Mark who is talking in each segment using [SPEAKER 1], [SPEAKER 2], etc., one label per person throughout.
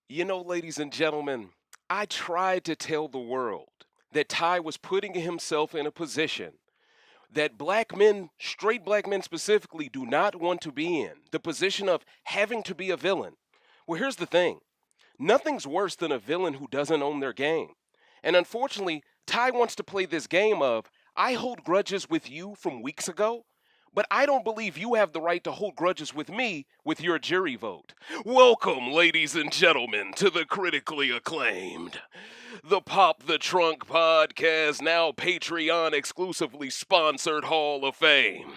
[SPEAKER 1] Ladies and gentlemen, I tried to tell the world that Ty was putting himself in a position that black men, straight black men specifically, do not want to be in the position of having to be a villain. Well, here's the thing nothing's worse than a villain who doesn't own their game. And unfortunately, Ty wants to play this game of I hold grudges with you from weeks ago, but I don't believe you have the right to hold grudges with me with your jury vote. Welcome, ladies and gentlemen, to the critically acclaimed, the Pop the Trunk podcast, now Patreon exclusively sponsored Hall of Fame.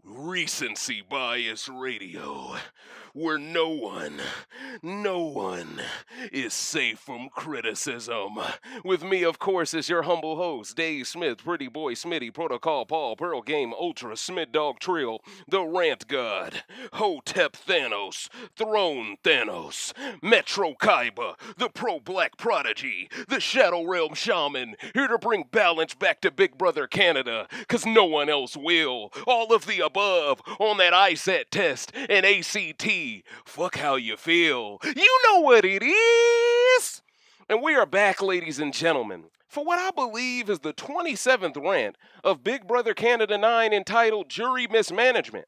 [SPEAKER 1] Recency Bias Radio, where no one is safe from criticism. With me, of course, is your humble host, Dave Smith, Pretty Boy Smitty, Protocol Paul, Pearl Game Ultra, Smith Dog Trill, the Rant God, Hotep Thanos, Throne Thanos, Metro Kaiba, the Pro-Black Prodigy, the Shadow Realm Shaman, here to bring balance back to Big Brother Canada, cause no one else will. All of the above on that ISAT test and ACT. Fuck how you feel. You know what it is. And we are back, ladies and gentlemen, for what I believe is the 27th rant of Big Brother Canada 9 entitled Jury Mismanagement.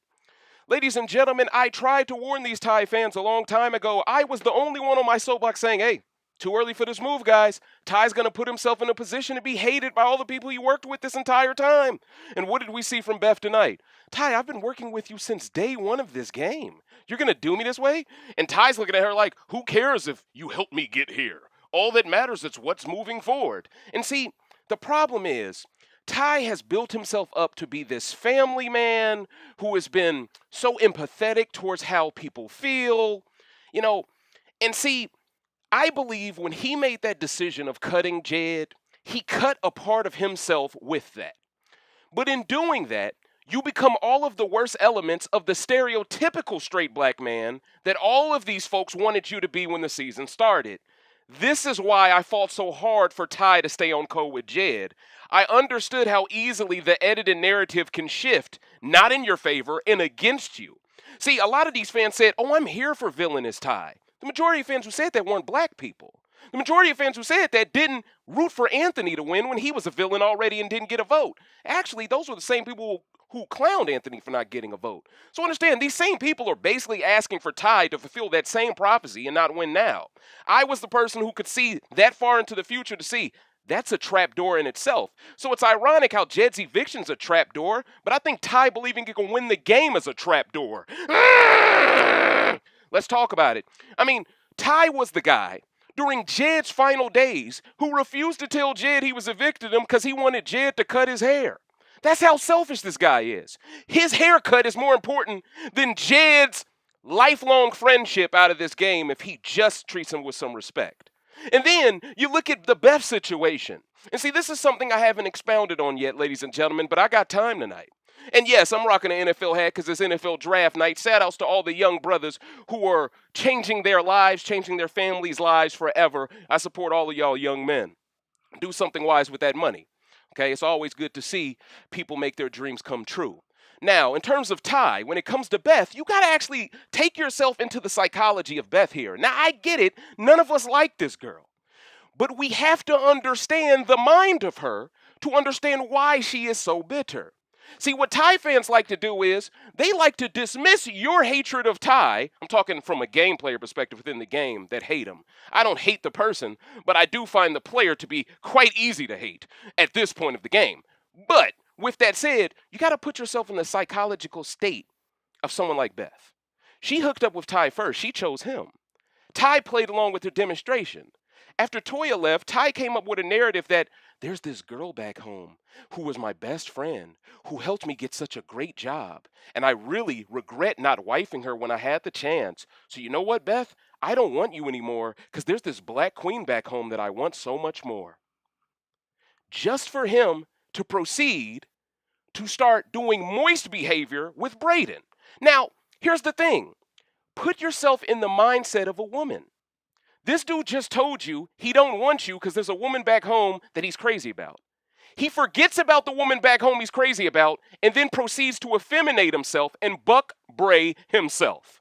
[SPEAKER 1] Ladies and gentlemen, I tried to warn these Thai fans a long time ago. I was the only one on my soapbox saying, hey, too early for this move, guys. Ty's going to put himself in a position to be hated by all the people he worked with this entire time. And what did we see from Beth tonight? Ty, I've been working with you since day one of this game. You're going to do me this way? And Ty's looking at her like, who cares if you help me get here? All that matters is what's moving forward. And see, the problem is, Ty has built himself up to be this family man who has been so empathetic towards how people feel, and see, I believe when he made that decision of cutting Jed, he cut a part of himself with that. But in doing that, you become all of the worst elements of the stereotypical straight black man that all of these folks wanted you to be when the season started. This is why I fought so hard for Ty to stay on code with Jed. I understood how easily the edited narrative can shift, not in your favor and against you. See, a lot of these fans said, oh, I'm here for villainous Ty. The majority of fans who said that weren't black people. The majority of fans who said that didn't root for Anthony to win when he was a villain already and didn't get a vote. Actually, those were the same people who clowned Anthony for not getting a vote. So understand, these same people are basically asking for Ty to fulfill that same prophecy and not win now. I was the person who could see that far into the future to see that's a trapdoor in itself. So it's ironic how Jed's eviction's a trapdoor, but I think Ty believing he can win the game is a trapdoor. Let's talk about it. I mean, Ty was the guy during Jed's final days who refused to tell Jed he was evicting him because he wanted Jed to cut his hair. That's how selfish this guy is. His haircut is more important than Jed's lifelong friendship out of this game if he just treats him with some respect. And then you look at the Beth situation. And see, this is something I haven't expounded on yet, ladies and gentlemen, but I got time tonight. And yes, I'm rocking an NFL hat because it's NFL draft night. Shout outs to all the young brothers who are changing their lives, changing their families' lives forever. I support all of y'all young men. Do something wise with that money. Okay, it's always good to see people make their dreams come true. Now, in terms of Ty, when it comes to Beth, you got to actually take yourself into the psychology of Beth here. Now, I get it. None of us like this girl. But we have to understand the mind of her to understand why she is so bitter. See, what Ty fans like to do is they like to dismiss your hatred of Ty. I'm talking from a game player perspective within the game that hate him. I don't hate the person, but I do find the player to be quite easy to hate at this point of the game. But with that said, you got to put yourself in the psychological state of someone like Beth. She hooked up with Ty first. She chose him. Ty played along with her demonstration. After Toya left, Ty came up with a narrative that there's this girl back home who was my best friend, who helped me get such a great job, and I really regret not wifing her when I had the chance. So you know what, Beth? I don't want you anymore because there's this black queen back home that I want so much more. Just for him to proceed to start doing moist behavior with Breydon. Now, here's the thing. Put yourself in the mindset of a woman. This dude just told you he don't want you because there's a woman back home that he's crazy about. He forgets about the woman back home he's crazy about and then proceeds to effeminate himself and buck Bray himself.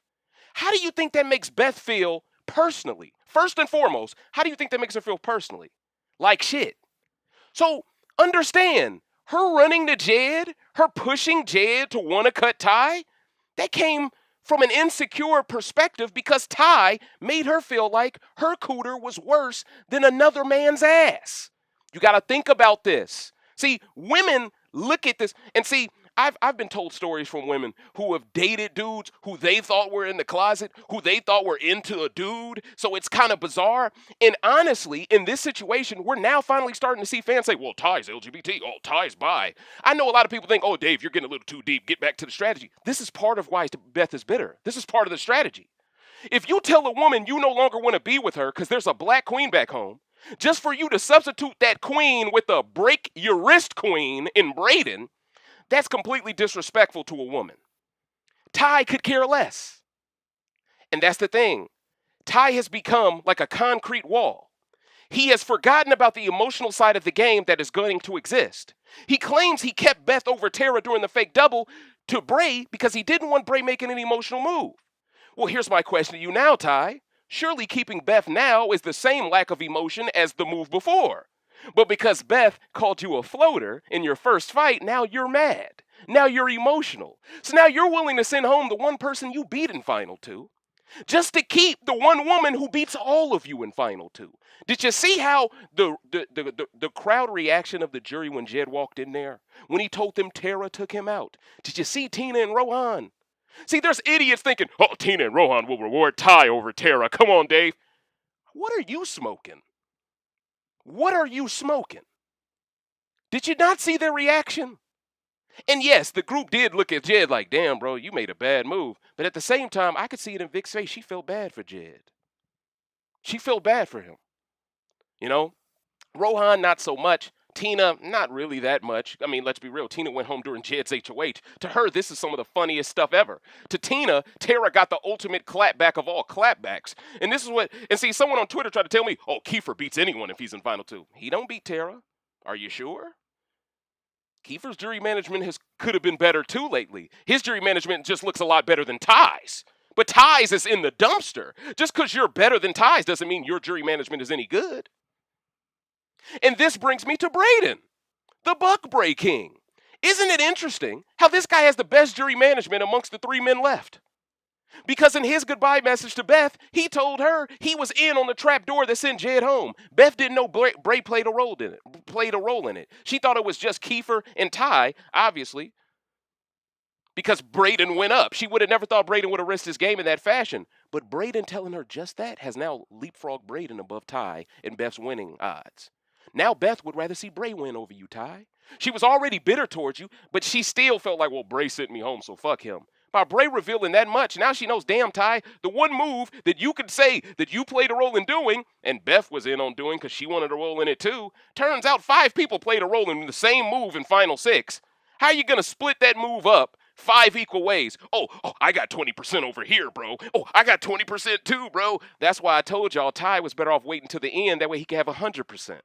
[SPEAKER 1] How do you think that makes Beth feel personally. First and foremost, how do you think that makes her feel personally? Like shit. So understand, her running to Jed, her pushing Jed to want to cut Ty, that came from an insecure perspective because Ty made her feel like her cooter was worse than another man's ass. You got to think about this. See, women look at this and see, I've been told stories from women who have dated dudes who they thought were in the closet, who they thought were into a dude. So it's kind of bizarre. And honestly, in this situation, we're now finally starting to see fans say, well, Ty's LGBT. Oh, Ty's bi. I know a lot of people think, oh, Dave, you're getting a little too deep. Get back to the strategy. This is part of why Beth is bitter. This is part of the strategy. If you tell a woman you no longer want to be with her because there's a black queen back home, just for you to substitute that queen with a break your wrist queen in Breydon, that's completely disrespectful to a woman. Ty could care less. And that's the thing. Ty has become like a concrete wall. He has forgotten about the emotional side of the game that is going to exist. He claims he kept Beth over Tera during the fake double to Bray because he didn't want Bray making an emotional move. Well, here's my question to you now, Ty. Surely keeping Beth now is the same lack of emotion as the move before. But because Beth called you a floater in your first fight, now you're mad. Now you're emotional. So now you're willing to send home the one person you beat in Final 2 just to keep the one woman who beats all of you in Final 2. Did you see how the crowd reaction of the jury when Jed walked in there? When he told them Tera took him out? Did you see Tina and Rohan? See, there's idiots thinking, oh, Tina and Rohan will reward Ty over Tera. Come on, Dave. What are you smoking? What are you smoking? Did you not see their reaction? And yes, the group did look at Jed like, damn, bro, you made a bad move. But at the same time, I could see it in Vic's face. She felt bad for Jed. She felt bad for him. You know? Rohan, not so much. Tina, not really that much. I mean, let's be real. Tina went home during Jed's HOH. To her, this is some of the funniest stuff ever. To Tina, Tera got the ultimate clapback of all clapbacks. And this is what, and see, someone on Twitter tried to tell me, oh, Kiefer beats anyone if he's in Final 2. He don't beat Tera. Are you sure? Kiefer's jury management could have been better too lately. His jury management just looks a lot better than Ty's. But Ty's is in the dumpster. Just because you're better than Ty's doesn't mean your jury management is any good. And this brings me to Breydon, the Buck Bray King. Isn't it interesting how this guy has the best jury management amongst the three men left? Because in his goodbye message to Beth, he told her he was in on the trap door that sent Jed home. Beth didn't know Bray played a role in it. She thought it was just Kiefer and Ty, obviously, because Breydon went up. She would have never thought Breydon would have risked his game in that fashion. But Breydon telling her just that has now leapfrogged Breydon above Ty in Beth's winning odds. Now Beth would rather see Bray win over you, Ty. She was already bitter towards you, but she still felt like, well, Bray sent me home, so fuck him. By Bray revealing that much, now she knows, damn, Ty, the one move that you could say that you played a role in doing, and Beth was in on doing because she wanted a role in it too, turns out 5 people played a role in the same move in Final 6. How are you going to split that move up 5 equal ways? Oh, I got 20% over here, bro. Oh, I got 20% too, bro. That's why I told y'all Ty was better off waiting to the end. That way he could have 100%.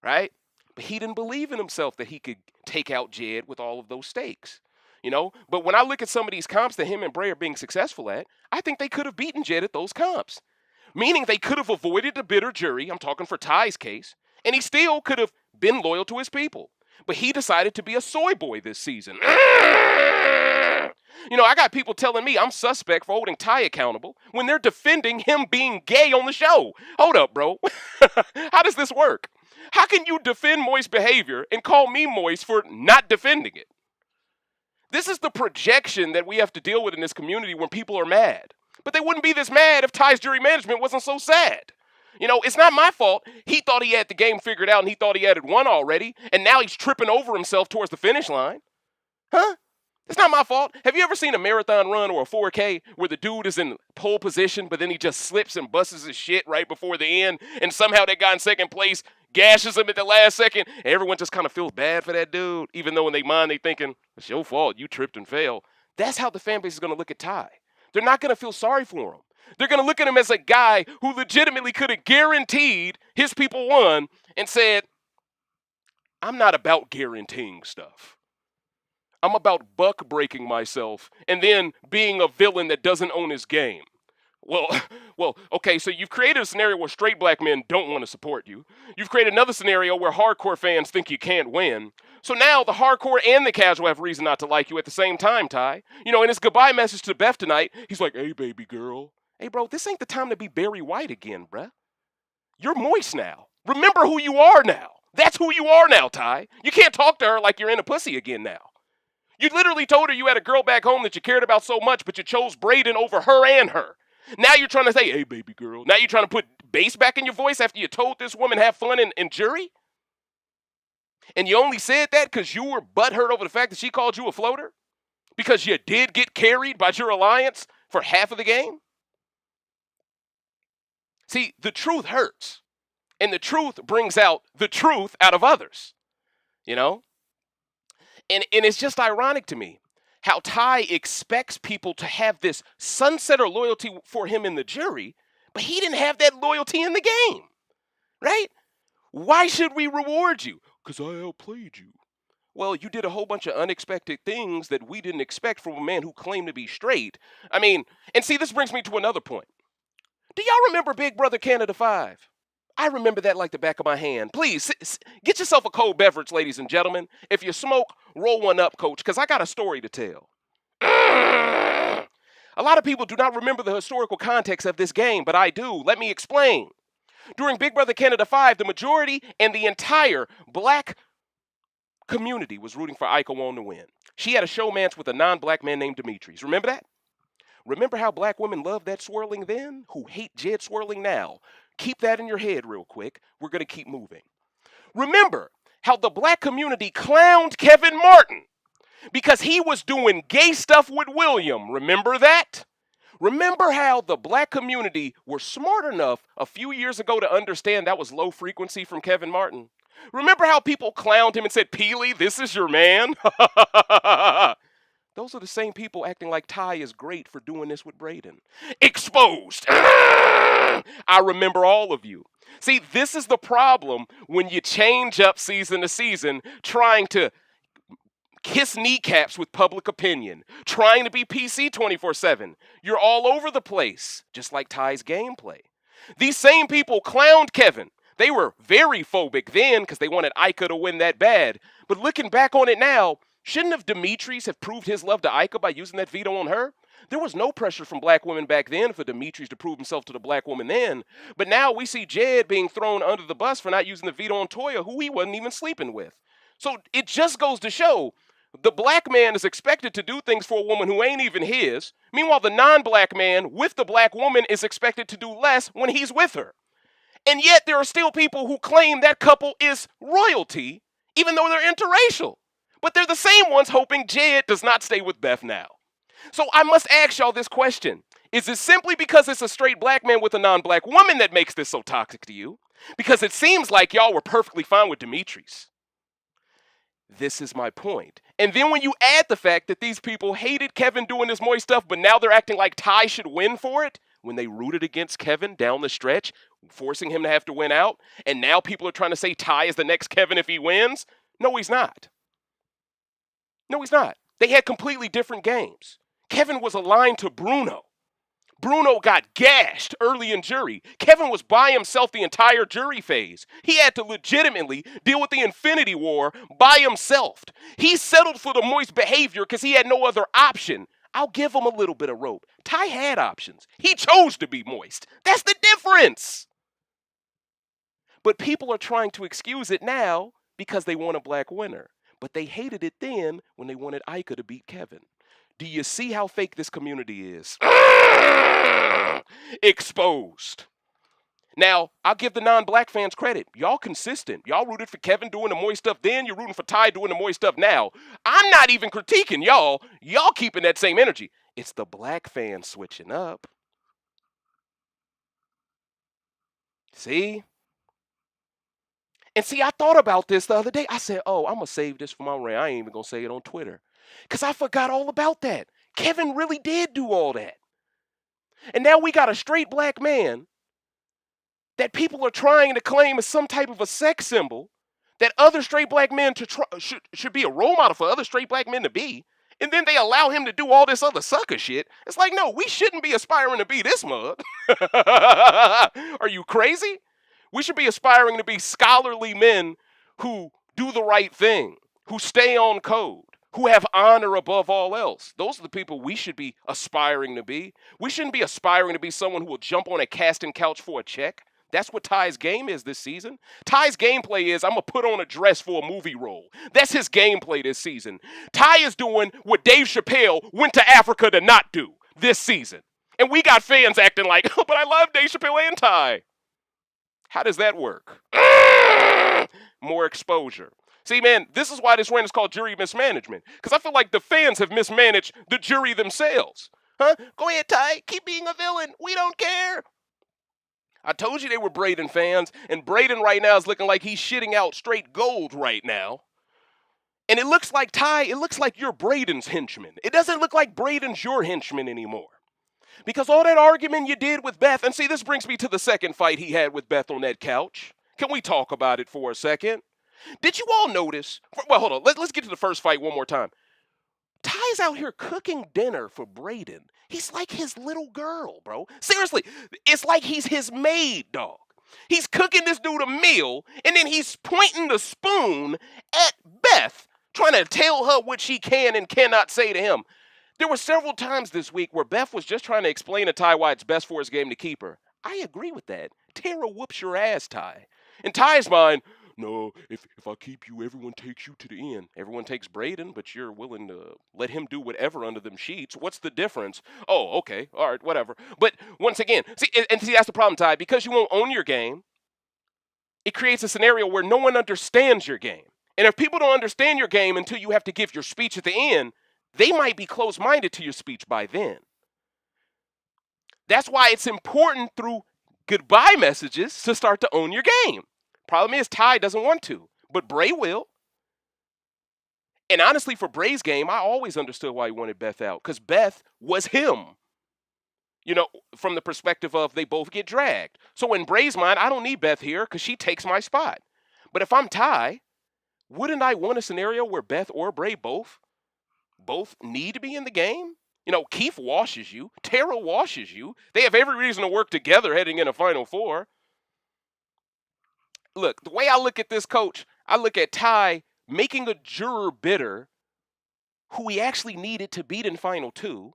[SPEAKER 1] Right? But he didn't believe in himself that he could take out Jed with all of those stakes. You know? But when I look at some of these comps that him and Bray are being successful at, I think they could have beaten Jed at those comps. Meaning they could have avoided the bitter jury, I'm talking for Ty's case, and he still could have been loyal to his people. But he decided to be a soy boy this season. You know, I got people telling me I'm suspect for holding Ty accountable when they're defending him being gay on the show. Hold up, bro. How does this work? How can you defend Moist's behavior and call me Moist for not defending it? This is the projection that we have to deal with in this community when people are mad. But they wouldn't be this mad if Ty's jury management wasn't so sad. You know, it's not my fault. He thought he had the game figured out and he thought he had it won already, and now he's tripping over himself towards the finish line. Huh? It's not my fault. Have you ever seen a marathon run or a 4K where the dude is in pole position, but then he just slips and busts his shit right before the end, and somehow that guy in second place gashes him at the last second, and everyone just kind of feels bad for that dude, even though in their mind they thinking, it's your fault, you tripped and fell. That's how the fan base is going to look at Ty. They're not going to feel sorry for him. They're going to look at him as a guy who legitimately could have guaranteed his people won and said, I'm not about guaranteeing stuff. I'm about buck breaking myself and then being a villain that doesn't own his game. Well, well, okay, so you've created a scenario where straight black men don't want to support you. You've created another scenario where hardcore fans think you can't win. So now the hardcore and the casual have reason not to like you at the same time, Ty. You know, in his goodbye message to Beth tonight, he's like, hey, baby girl. Hey, bro, this ain't the time to be Barry White again, bruh. You're moist now. Remember who you are now. That's who you are now, Ty. You can't talk to her like you're in a pussy again now. You literally told her you had a girl back home that you cared about so much, but you chose Breydon over her and her. Now you're trying to say, hey, baby girl. Now you're trying to put bass back in your voice after you told this woman have fun in jury? And you only said that because you were butthurt over the fact that she called you a floater? Because you did get carried by your alliance for half of the game? See, the truth hurts. And the truth brings out the truth out of others. You know? And it's just ironic to me how Ty expects people to have this sunsetter loyalty for him in the jury, but he didn't have that loyalty in the game, right? Why should we reward you? Because I outplayed you. Well, you did a whole bunch of unexpected things that we didn't expect from a man who claimed to be straight. I mean, and see, this brings me to another point. Do y'all remember Big Brother Canada 5? I remember that like the back of my hand. Please, get yourself a cold beverage, ladies and gentlemen. If you smoke, roll one up, coach, because I got a story to tell. A lot of people do not remember the historical context of this game, but I do. Let me explain. During Big Brother Canada 5, the majority and the entire black community was rooting for Icon to win. She had a showmance with a non-black man named Demetrius. Remember that? Remember how black women loved that swirling then, who hate Jed swirling now? Keep that in your head real quick. We're going to keep moving. Remember how the black community clowned Kevin Martin because he was doing gay stuff with William. Remember that? Remember how the black community were smart enough a few years ago to understand that was low frequency from Kevin Martin? Remember how people clowned him and said, Peely, this is your man? Those are the same people acting like Ty is great for doing this with Breydon. Exposed. I remember all of you. See, this is the problem when you change up season to season, trying to kiss kneecaps with public opinion, trying to be PC 24/7. You're all over the place, just like Ty's gameplay. These same people clowned Kevin. They were very phobic then because they wanted Ica to win that bad. But looking back on it now, shouldn't have Demetrius have proved his love to Ica by using that veto on her? There was no pressure from black women back then for Demetrius to prove himself to the black woman then. But now we see Jed being thrown under the bus for not using the veto on Toya, who he wasn't even sleeping with. So it just goes to show the black man is expected to do things for a woman who ain't even his. Meanwhile, the non-black man with the black woman is expected to do less when he's with her. And yet there are still people who claim that couple is royalty, even though they're interracial. But they're the same ones hoping Jed does not stay with Beth now. So I must ask y'all this question. Is it simply because it's a straight black man with a non-black woman that makes this so toxic to you? Because it seems like y'all were perfectly fine with Demetrius. This is my point. And then when you add the fact that these people hated Kevin doing this moist stuff, but now they're acting like Ty should win for it, when they rooted against Kevin down the stretch, forcing him to have to win out, and now people are trying to say Ty is the next Kevin if he wins? No, he's not. No, he's not. They had completely different games. Kevin was aligned to Bruno. Bruno got gashed early in jury. Kevin was by himself the entire jury phase. He had to legitimately deal with the Infinity War by himself. He settled for the moist behavior because he had no other option. I'll give him a little bit of rope. Ty had options. He chose to be moist. That's the difference. But people are trying to excuse it now because they want a black winner. But they hated it then when they wanted Ica to beat Kevin. Do you see how fake this community is? Exposed. Now, I'll give the non-black fans credit. Y'all consistent. Y'all rooted for Kevin doing the moist stuff then. You're rooting for Ty doing the moist stuff now. I'm not even critiquing y'all. Y'all keeping that same energy. It's the black fans switching up. See? And see, I thought about this the other day. I said, oh, I'm going to save this for my rant. I ain't even going to say it on Twitter. Because I forgot all about that. Kevin really did do all that. And now we got a straight black man that people are trying to claim as some type of a sex symbol that other straight black men should be a role model for other straight black men to be. and then they allow him to do all this other sucker shit. It's like, no, we shouldn't be aspiring to be this mug. Are you crazy? We should be aspiring to be scholarly men who do the right thing, who stay on code, who have honor above all else. Those are the people we should be aspiring to be. We shouldn't be aspiring to be someone who will jump on a casting couch for a check. That's what Ty's game is this season. Ty's gameplay is, I'm going to put on a dress for a movie role. That's his gameplay this season. Ty is doing what Dave Chappelle went to Africa to not do this season. And we got fans acting like, oh, but I love Dave Chappelle and Ty. How does that work? More exposure. See, man, this is why this rant is called jury mismanagement. Because I feel like the fans have mismanaged the jury themselves. Huh? Go ahead, Ty. Keep being a villain. We don't care. I told you they were Breydon fans, and Breydon right now is looking like he's shitting out straight gold right now. And it looks like, Ty, it looks like you're Breydon's henchman. It doesn't look like Breydon's your henchman anymore. Because all that argument you did with Beth, and see, this brings me to the second fight he had with Beth on that couch. Can we talk about it for a second? Did you all notice? Well, hold on. Let's get to the first fight one more time. Ty's out here cooking dinner for Breydon. He's like his little girl, bro. Seriously, it's like he's his maid, dog. He's cooking this dude a meal, and then he's pointing the spoon at Beth, trying to tell her what she can and cannot say to him. There were several times this week where Beth was just trying to explain to Ty why it's best for his game to keep her. I agree with that. Tera whoops your ass, Ty. In Ty's mind, no, if I keep you, everyone takes you to the end. Everyone takes Breydon, but you're willing to let him do whatever under them sheets. What's the difference? Oh, okay, all right, whatever. But once again, see, that's the problem, Ty. Because you won't own your game, it creates a scenario where no one understands your game. And if people don't understand your game until you have to give your speech at the end, they might be closed-minded to your speech by then. That's why it's important through goodbye messages to start to own your game. Problem is, Ty doesn't want to, but Bray will. And honestly, for Bray's game, I always understood why he wanted Beth out, because Beth was him. You know, from the perspective of they both get dragged. So in Bray's mind, I don't need Beth here because she takes my spot. But if I'm Ty, wouldn't I want a scenario where Beth or Bray both need to be in the game? You know, Keith washes you. Tera washes you. They have every reason to work together heading into Final Four. Look, the way I look at this, coach, I look at Ty making a juror bitter who he actually needed to beat in Final Two.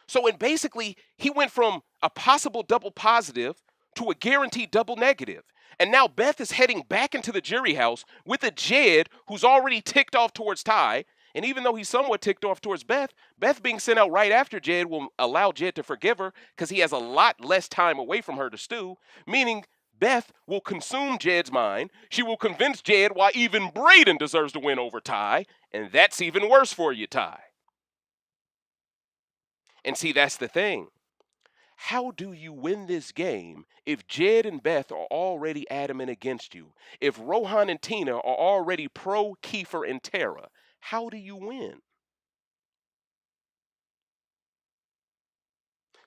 [SPEAKER 1] So basically, he went from a possible double positive to a guaranteed double negative. And now Beth is heading back into the jury house with a Jed who's already ticked off towards Ty. And even though he's somewhat ticked off towards Beth, Beth being sent out right after Jed will allow Jed to forgive her because he has a lot less time away from her to stew, meaning Beth will consume Jed's mind. She will convince Jed why even Breydon deserves to win over Ty, and that's even worse for you, Ty. And see, that's the thing. How do you win this game if Jed and Beth are already adamant against you? If Rohan and Tina are already pro Kiefer and Tera, how do you win?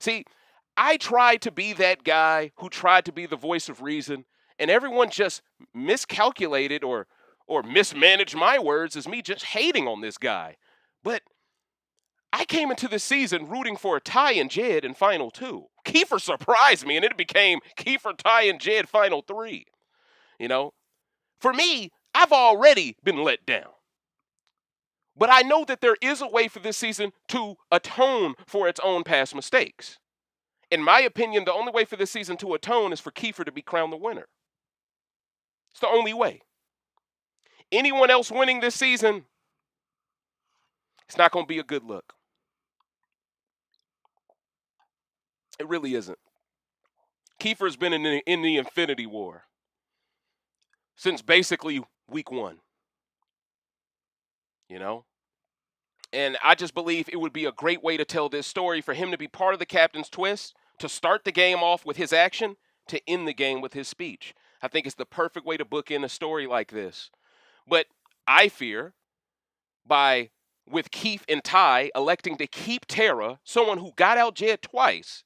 [SPEAKER 1] See, I tried to be that guy who tried to be the voice of reason, and everyone just miscalculated or mismanaged my words as me just hating on this guy. But I came into this season rooting for a Ty and Jed in Final Two. Kiefer surprised me, and it became Kiefer, Ty, and Jed Final Three. You know, for me, I've already been let down. But I know that there is a way for this season to atone for its own past mistakes. In my opinion, the only way for this season to atone is for Kiefer to be crowned the winner. It's the only way. Anyone else winning this season, it's not going to be a good look. It really isn't. Kiefer's been in the Infinity War since basically week one. You know? And I just believe it would be a great way to tell this story for him to be part of the captain's twist, to start the game off with his action, to end the game with his speech. I think it's the perfect way to book in a story like this. But I fear with Keith and Ty electing to keep Tera, someone who got out Jed twice,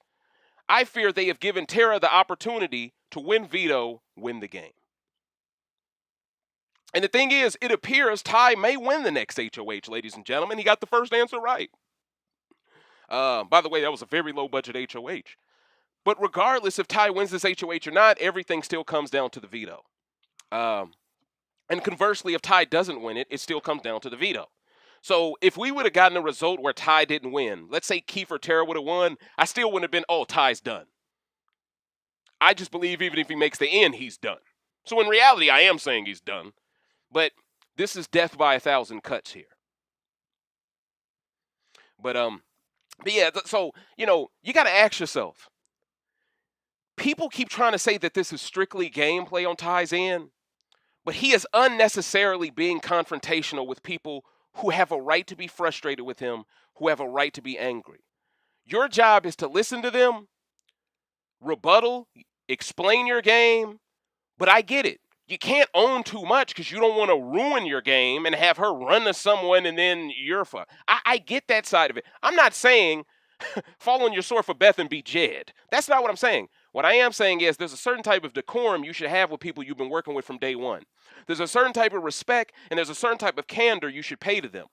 [SPEAKER 1] I fear they have given Tera the opportunity to win veto, win the game. And the thing is, it appears Ty may win the next HOH, ladies and gentlemen. He got the first answer right. By the way, that was a very low-budget HOH. But regardless if Ty wins this HOH or not, everything still comes down to the veto. And conversely, if Ty doesn't win it, it still comes down to the veto. So if we would have gotten a result where Ty didn't win, let's say Kiefer Tera would have won, I still wouldn't have been, oh, Ty's done. I just believe even if he makes the end, he's done. So in reality, I am saying he's done. But this is death by 1,000 cuts here. But yeah, so, you got to ask yourself. People keep trying to say that this is strictly gameplay on Ty's end, but he is unnecessarily being confrontational with people who have a right to be frustrated with him, who have a right to be angry. Your job is to listen to them, rebuttal, explain your game, but I get it. You can't own too much because you don't want to ruin your game and have her run to someone and then you're fucked. I get that side of it. I'm not saying fall on your sword for Beth and be Jed. That's not what I'm saying. What I am saying is there's a certain type of decorum you should have with people you've been working with from day one. There's a certain type of respect and there's a certain type of candor you should pay to them.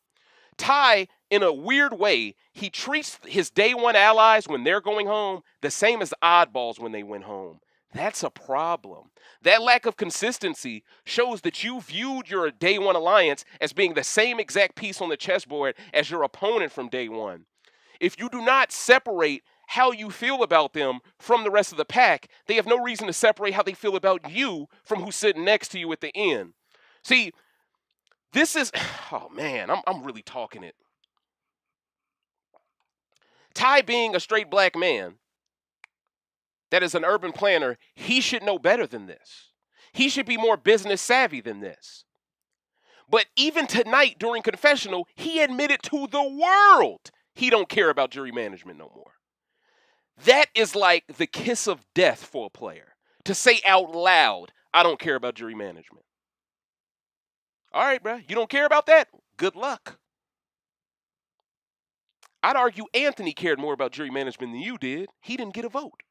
[SPEAKER 1] Ty, in a weird way, he treats his day one allies when they're going home the same as oddballs when they went home. That's a problem. That lack of consistency shows that you viewed your day one alliance as being the same exact piece on the chessboard as your opponent from day one. If you do not separate how you feel about them from the rest of the pack, they have no reason to separate how they feel about you from who's sitting next to you at the end. See, this is, oh man, I'm really talking it. Ty being a straight black man, that is an urban planner, he should know better than this. He should be more business savvy than this. But even tonight during confessional, he admitted to the world he don't care about jury management no more. That is like the kiss of death for a player. To say out loud, I don't care about jury management. All right, bro, you don't care about that? Good luck. I'd argue Anthony cared more about jury management than you did. He didn't get a vote.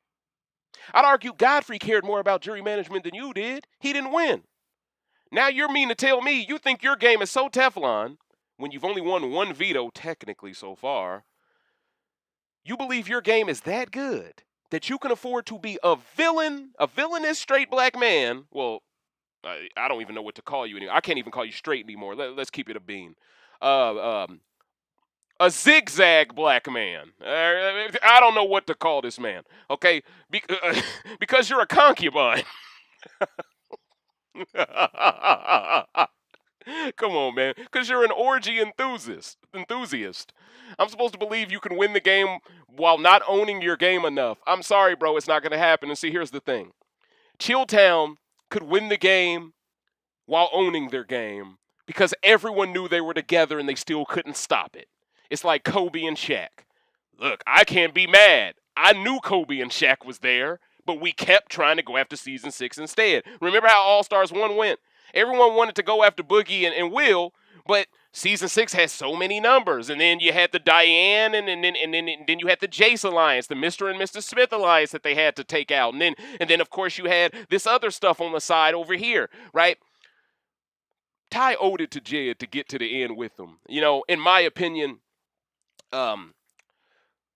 [SPEAKER 1] I'd argue Godfrey cared more about jury management than you did. He didn't win. Now you're mean to tell me you think your game is so Teflon when you've only won one veto technically so far. You believe your game is that good that you can afford to be a villain, a villainous straight black man. Well, I don't even know what to call you anymore. I can't even call you straight anymore. Let's keep it a bean. A zigzag black man. I don't know what to call this man. Okay, because you're a concubine. Come on, man. Because you're an orgy enthusiast. I'm supposed to believe you can win the game while not owning your game enough. I'm sorry, bro. It's not going to happen. And see, here's the thing. Chilltown could win the game while owning their game because everyone knew they were together and they still couldn't stop it. It's like Kobe and Shaq. Look, I can't be mad. I knew Kobe and Shaq was there, but we kept trying to go after Season 6 instead. Remember how All-Stars 1 went? Everyone wanted to go after Boogie and Will, but Season 6 has so many numbers. And then you had the Diane, and then you had the Jace Alliance, the Mr. and Mr. Smith Alliance that they had to take out. And then of course, you had this other stuff on the side over here, right? Ty owed it to Jed to get to the end with them. In my opinion,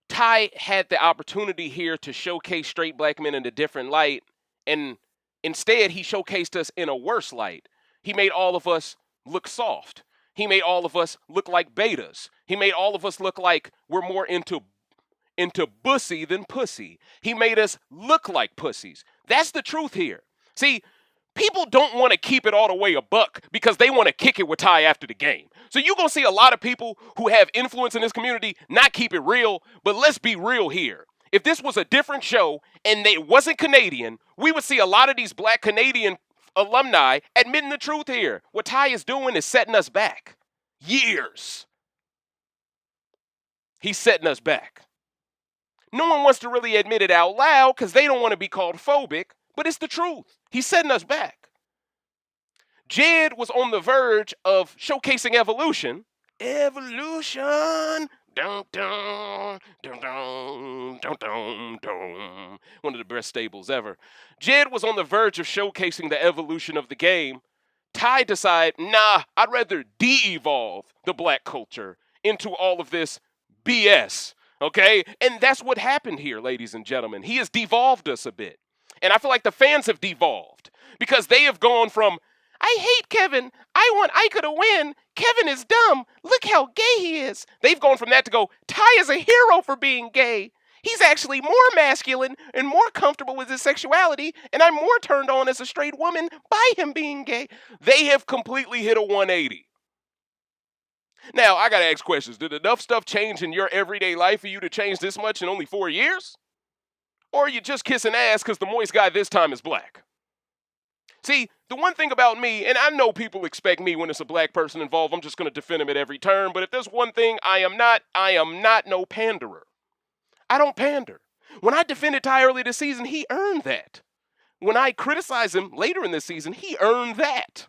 [SPEAKER 1] Ty had the opportunity here to showcase straight black men in a different light, and instead he showcased us in a worse light. He made all of us look soft. He made all of us look like betas. He made all of us look like we're more into bussy than pussy. He made us look like pussies. That's the truth here. See, people don't want to keep it all the way a buck because they want to kick it with Ty after the game. So you're going to see a lot of people who have influence in this community not keep it real, but let's be real here. If this was a different show and it wasn't Canadian, we would see a lot of these black Canadian alumni admitting the truth here. What Ty is doing is setting us back. Years. He's setting us back. No one wants to really admit it out loud because they don't want to be called phobic, but it's the truth. He's setting us back. Jed was on the verge of showcasing evolution. Evolution. Dun, dun, dun, dun, dun, dun, dun. One of the best stables ever. Jed was on the verge of showcasing the evolution of the game. Ty decide, nah, I'd rather de-evolve the black culture into all of this BS, okay? And that's what happened here, ladies and gentlemen. He has devolved us a bit. And I feel like the fans have devolved because they have gone from, I hate Kevin, I want Ika to win, Kevin is dumb, look how gay he is. They've gone from that to go, Ty is a hero for being gay. He's actually more masculine and more comfortable with his sexuality, and I'm more turned on as a straight woman by him being gay. They have completely hit a 180. Now, I gotta ask questions. Did enough stuff change in your everyday life for you to change this much in only 4 years? Or are you just kissing ass because the moist guy this time is black? See, the one thing about me, and I know people expect me when it's a black person involved, I'm just gonna defend him at every turn, but if there's one thing I am not no panderer. I don't pander. When I defended Ty early this season, he earned that. When I criticize him later in this season, he earned that.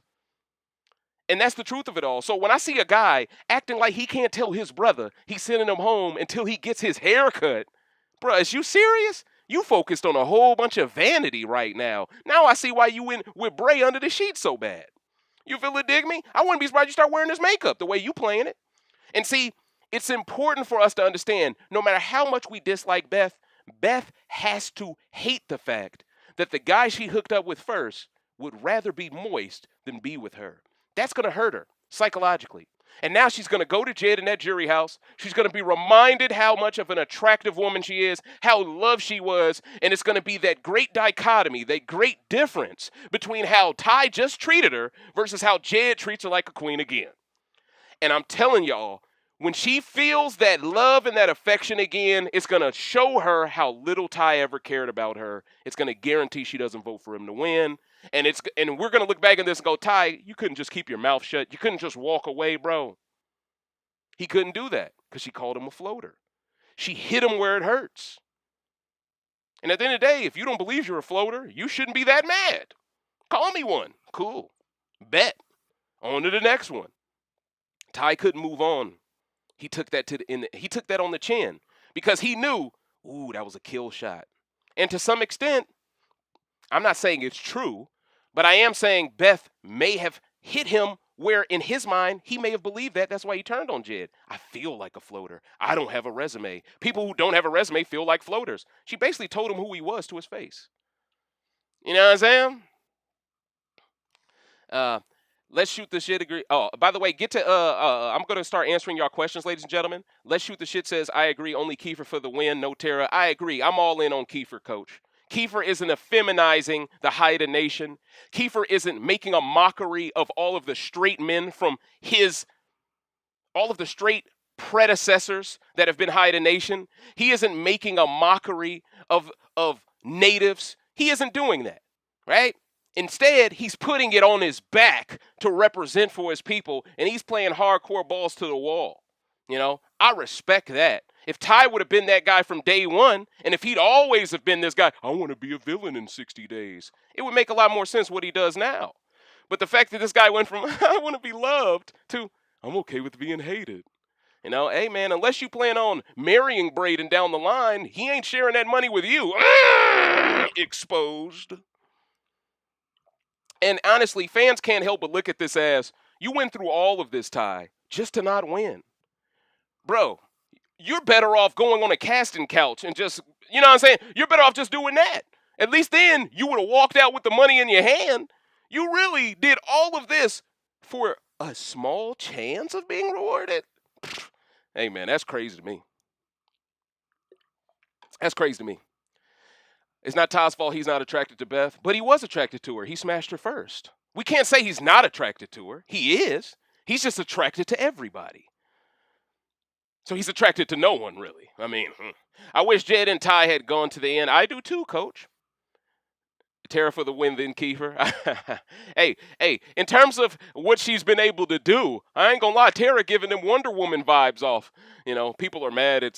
[SPEAKER 1] And that's the truth of it all. So when I see a guy acting like he can't tell his brother he's sending him home until he gets his hair cut, bruh, is you serious? You focused on a whole bunch of vanity right now. Now I see why you went with Bray under the sheet so bad. You feel it, dig me? I wouldn't be surprised you start wearing this makeup the way you playing it. And see, it's important for us to understand, no matter how much we dislike Beth, Beth has to hate the fact that the guy she hooked up with first would rather be moist than be with her. That's going to hurt her psychologically. And now she's going to go to Jed in that jury house. She's going to be reminded how much of an attractive woman she is, how loved she was, and it's going to be that great dichotomy, that great difference between how Ty just treated her versus how Jed treats her like a queen again. And I'm telling y'all, when she feels that love and that affection again, it's going to show her how little Ty ever cared about her. It's going to guarantee she doesn't vote for him to win. And we're going to look back at this and go, Ty, you couldn't just keep your mouth shut. You couldn't just walk away, bro. He couldn't do that because she called him a floater. She hit him where it hurts. And at the end of the day, if you don't believe you're a floater, you shouldn't be that mad. Call me one. Cool. Bet. On to the next one. Ty couldn't move on. He took that he took that on the chin because he knew, ooh, that was a kill shot. And to some extent, I'm not saying it's true, but I am saying Beth may have hit him where in his mind, he may have believed that. That's why he turned on Jed. I feel like a floater. I don't have a resume. People who don't have a resume feel like floaters. She basically told him who he was to his face. You know what I'm saying? Let's shoot the shit. Agree. Oh, by the way, I'm going to start answering y'all questions, ladies and gentlemen. Let's shoot the shit says, I agree, only Kiefer for the win, no Tera. I agree. I'm all in on Kiefer, coach. Kiefer isn't effeminizing the Haida Nation. Kiefer isn't making a mockery of all of the straight men from all of the straight predecessors that have been Haida Nation. He isn't making a mockery of natives. He isn't doing that, right? Instead, he's putting it on his back to represent for his people, and he's playing hardcore balls to the wall. You know, I respect that. If Ty would have been that guy from day one, and if he'd always have been this guy, I want to be a villain in 60 days, it would make a lot more sense what he does now. But the fact that this guy went from, I want to be loved, to, I'm okay with being hated. You know, hey, man, unless you plan on marrying Breydon down the line, he ain't sharing that money with you. Exposed. And honestly, fans can't help but look at this as, you went through all of this, Ty, just to not win. Bro, you're better off going on a casting couch and just, you know what I'm saying? You're better off just doing that. At least then you would have walked out with the money in your hand. You really did all of this for a small chance of being rewarded? Hey, man, that's crazy to me. That's crazy to me. It's not Ty's fault he's not attracted to Beth, but he was attracted to her. He smashed her first. We can't say he's not attracted to her. He is. He's just attracted to everybody. So he's attracted to no one, really. I mean, I wish Jed and Ty had gone to the end. I do too, coach. Tera for the win, then Kiefer. hey, in terms of what she's been able to do, I ain't gonna lie, Tera giving them Wonder Woman vibes off. You know, people are mad at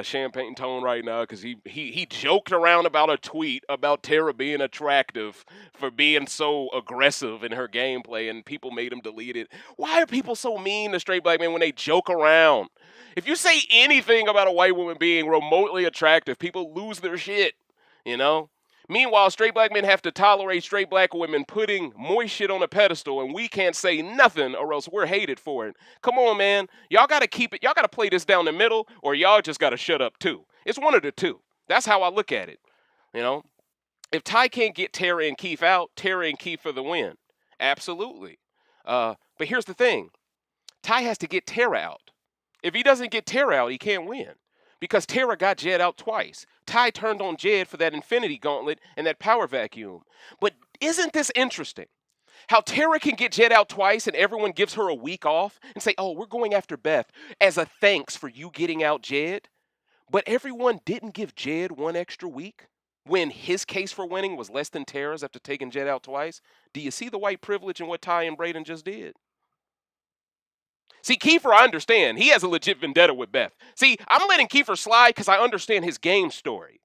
[SPEAKER 1] Champagne Tone right now because he joked around about a tweet about Tera being attractive for being so aggressive in her gameplay, and people made him delete it. Why are people so mean to straight black men when they joke around? If you say anything about a white woman being remotely attractive, people lose their shit, you know? Meanwhile, straight black men have to tolerate straight black women putting moist shit on a pedestal, and we can't say nothing or else we're hated for it. Come on, man. Y'all got to keep it. Y'all got to play this down the middle, or y'all just got to shut up, too. It's one of the two. That's how I look at it. You know, if Ty can't get Tera and Kiefer out, Tera and Kiefer the win. Absolutely. But here's the thing. Ty has to get Tera out. If he doesn't get Tera out, he can't win. Because Tera got Jed out twice. Ty turned on Jed for that infinity gauntlet and that power vacuum. But isn't this interesting? How Tera can get Jed out twice and everyone gives her a week off and say, oh, we're going after Beth as a thanks for you getting out Jed. But everyone didn't give Jed one extra week when his case for winning was less than Tera's after taking Jed out twice. Do you see the white privilege in what Ty and Breydon just did? See, Kiefer, I understand. He has a legit vendetta with Beth. See, I'm letting Kiefer slide because I understand his game story.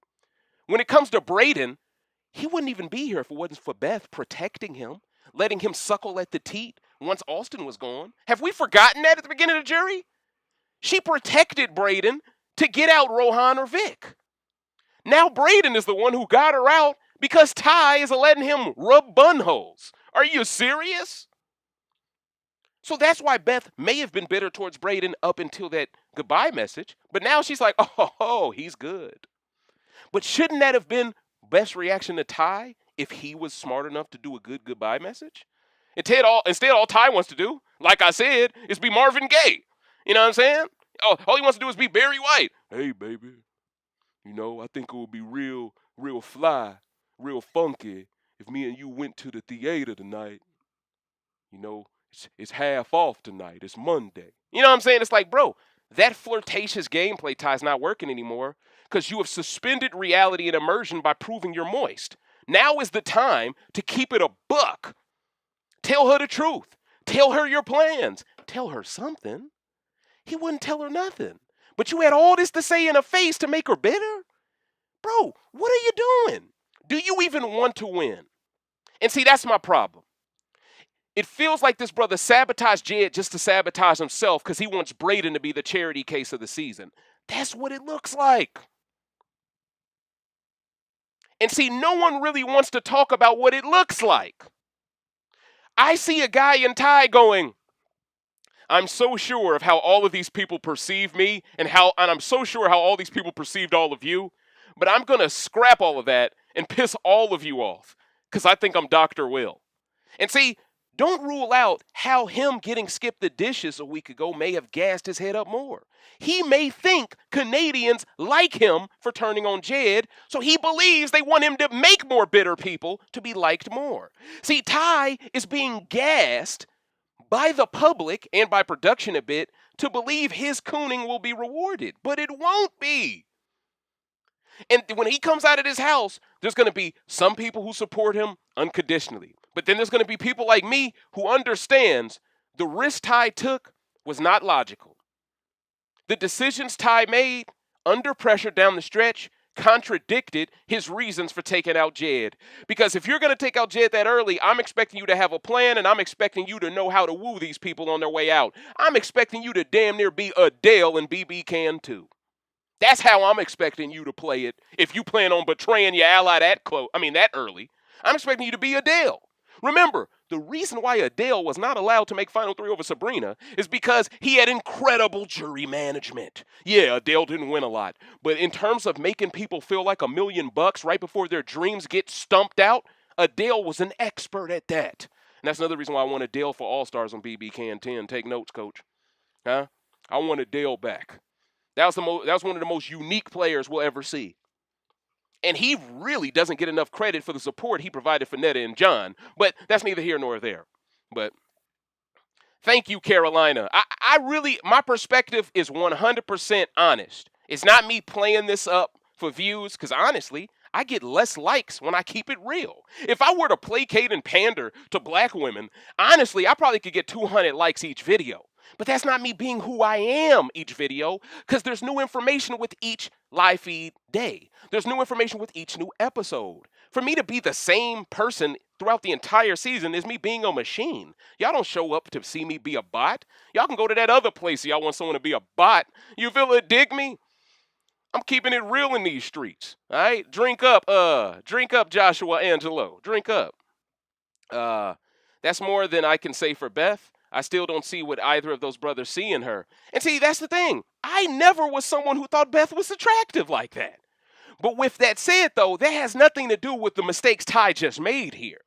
[SPEAKER 1] When it comes to Breydon, he wouldn't even be here if it wasn't for Beth protecting him, letting him suckle at the teat once Austin was gone. Have we forgotten that at the beginning of the jury? She protected Breydon to get out Rohan or Vic. Now Breydon is the one who got her out because Ty is letting him rub bun holes. Are you serious? So that's why Beth may have been bitter towards Breydon up until that goodbye message. But now she's like, oh, he's good. But shouldn't that have been Beth's reaction to Ty if he was smart enough to do a good goodbye message? Instead, all Ty wants to do, like I said, is be Marvin Gaye. You know what I'm saying? All he wants to do is be Barry White. Hey, baby, you know, I think it would be real fly, real funky if me and you went to the theater tonight. You know, it's half off tonight. It's Monday. You know what I'm saying? It's like, bro, that flirtatious gameplay tie's not working anymore because you have suspended reality and immersion by proving you're moist. Now is the time to keep it a buck. Tell her the truth. Tell her your plans. Tell her something. He wouldn't tell her nothing. But you had all this to say in her face to make her bitter? Bro, what are you doing? Do you even want to win? And see, that's my problem. It feels like this brother sabotaged Jed just to sabotage himself because he wants Breydon to be the charity case of the season. That's what it looks like. And see, no one really wants to talk about what it looks like. I see a guy in Ty going, I'm so sure of how all of these people perceive me and I'm so sure how all these people perceived all of you, but I'm going to scrap all of that and piss all of you off because I think I'm Dr. Will. And see, don't rule out how him getting skipped the dishes a week ago may have gassed his head up more. He may think Canadians like him for turning on Jed, so he believes they want him to make more bitter people to be liked more. See, Ty is being gassed by the public and by production a bit to believe his cooning will be rewarded, but it won't be. And when he comes out of this house, there's going to be some people who support him unconditionally. But then there's going to be people like me who understands the risk Ty took was not logical. The decisions Ty made under pressure down the stretch contradicted his reasons for taking out Jed. Because if you're going to take out Jed that early, I'm expecting you to have a plan, and I'm expecting you to know how to woo these people on their way out. I'm expecting you to damn near be Adele and BBCAN9 too. That's how I'm expecting you to play it if you plan on betraying your ally that early. I'm expecting you to be Adele. Remember, the reason why Adele was not allowed to make Final 3 over Sabrina is because he had incredible jury management. Yeah, Adele didn't win a lot, but in terms of making people feel like $1 million right before their dreams get stumped out, Adele was an expert at that. And that's another reason why I want Adele for All-Stars on BBCAN10. Take notes, coach. Huh? I want Adele back. That was one of the most unique players we'll ever see. And he really doesn't get enough credit for the support he provided for Netta and John. But that's neither here nor there. But thank you, Carolina. My perspective is 100% honest. It's not me playing this up for views, because honestly, I get less likes when I keep it real. If I were to placate and pander to black women, honestly, I probably could get 200 likes each video. But that's not me being who I am each video, because there's new information with each live feed day. There's new information with each new episode. For me to be the same person throughout the entire season is me being a machine. Y'all don't show up to see me be a bot. Y'all can go to that other place if y'all want someone to be a bot. You feel it? Dig me? I'm keeping it real in these streets. All right, drink up, Joshua Angelo. Drink up. That's more than I can say for Beth. I still don't see what either of those brothers see in her. And see, that's the thing. I never was someone who thought Beth was attractive like that. But with that said, though, that has nothing to do with the mistakes Ty just made here.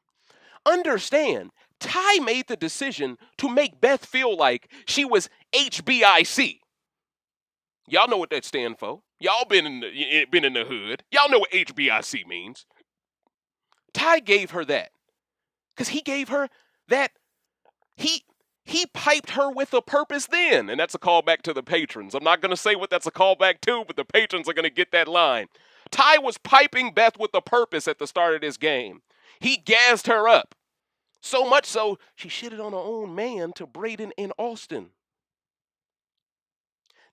[SPEAKER 1] Understand, Ty made the decision to make Beth feel like she was HBIC. Y'all know what that stands for. Y'all been in the hood. Y'all know what HBIC means. Ty gave her that. Because he gave her that. He piped her with a purpose then. And that's a callback to the patrons. I'm not going to say what that's a callback to, but the patrons are going to get that line. Ty was piping Beth with a purpose at the start of this game. He gassed her up. So much so, she shitted on her own man to Breydon in Austin.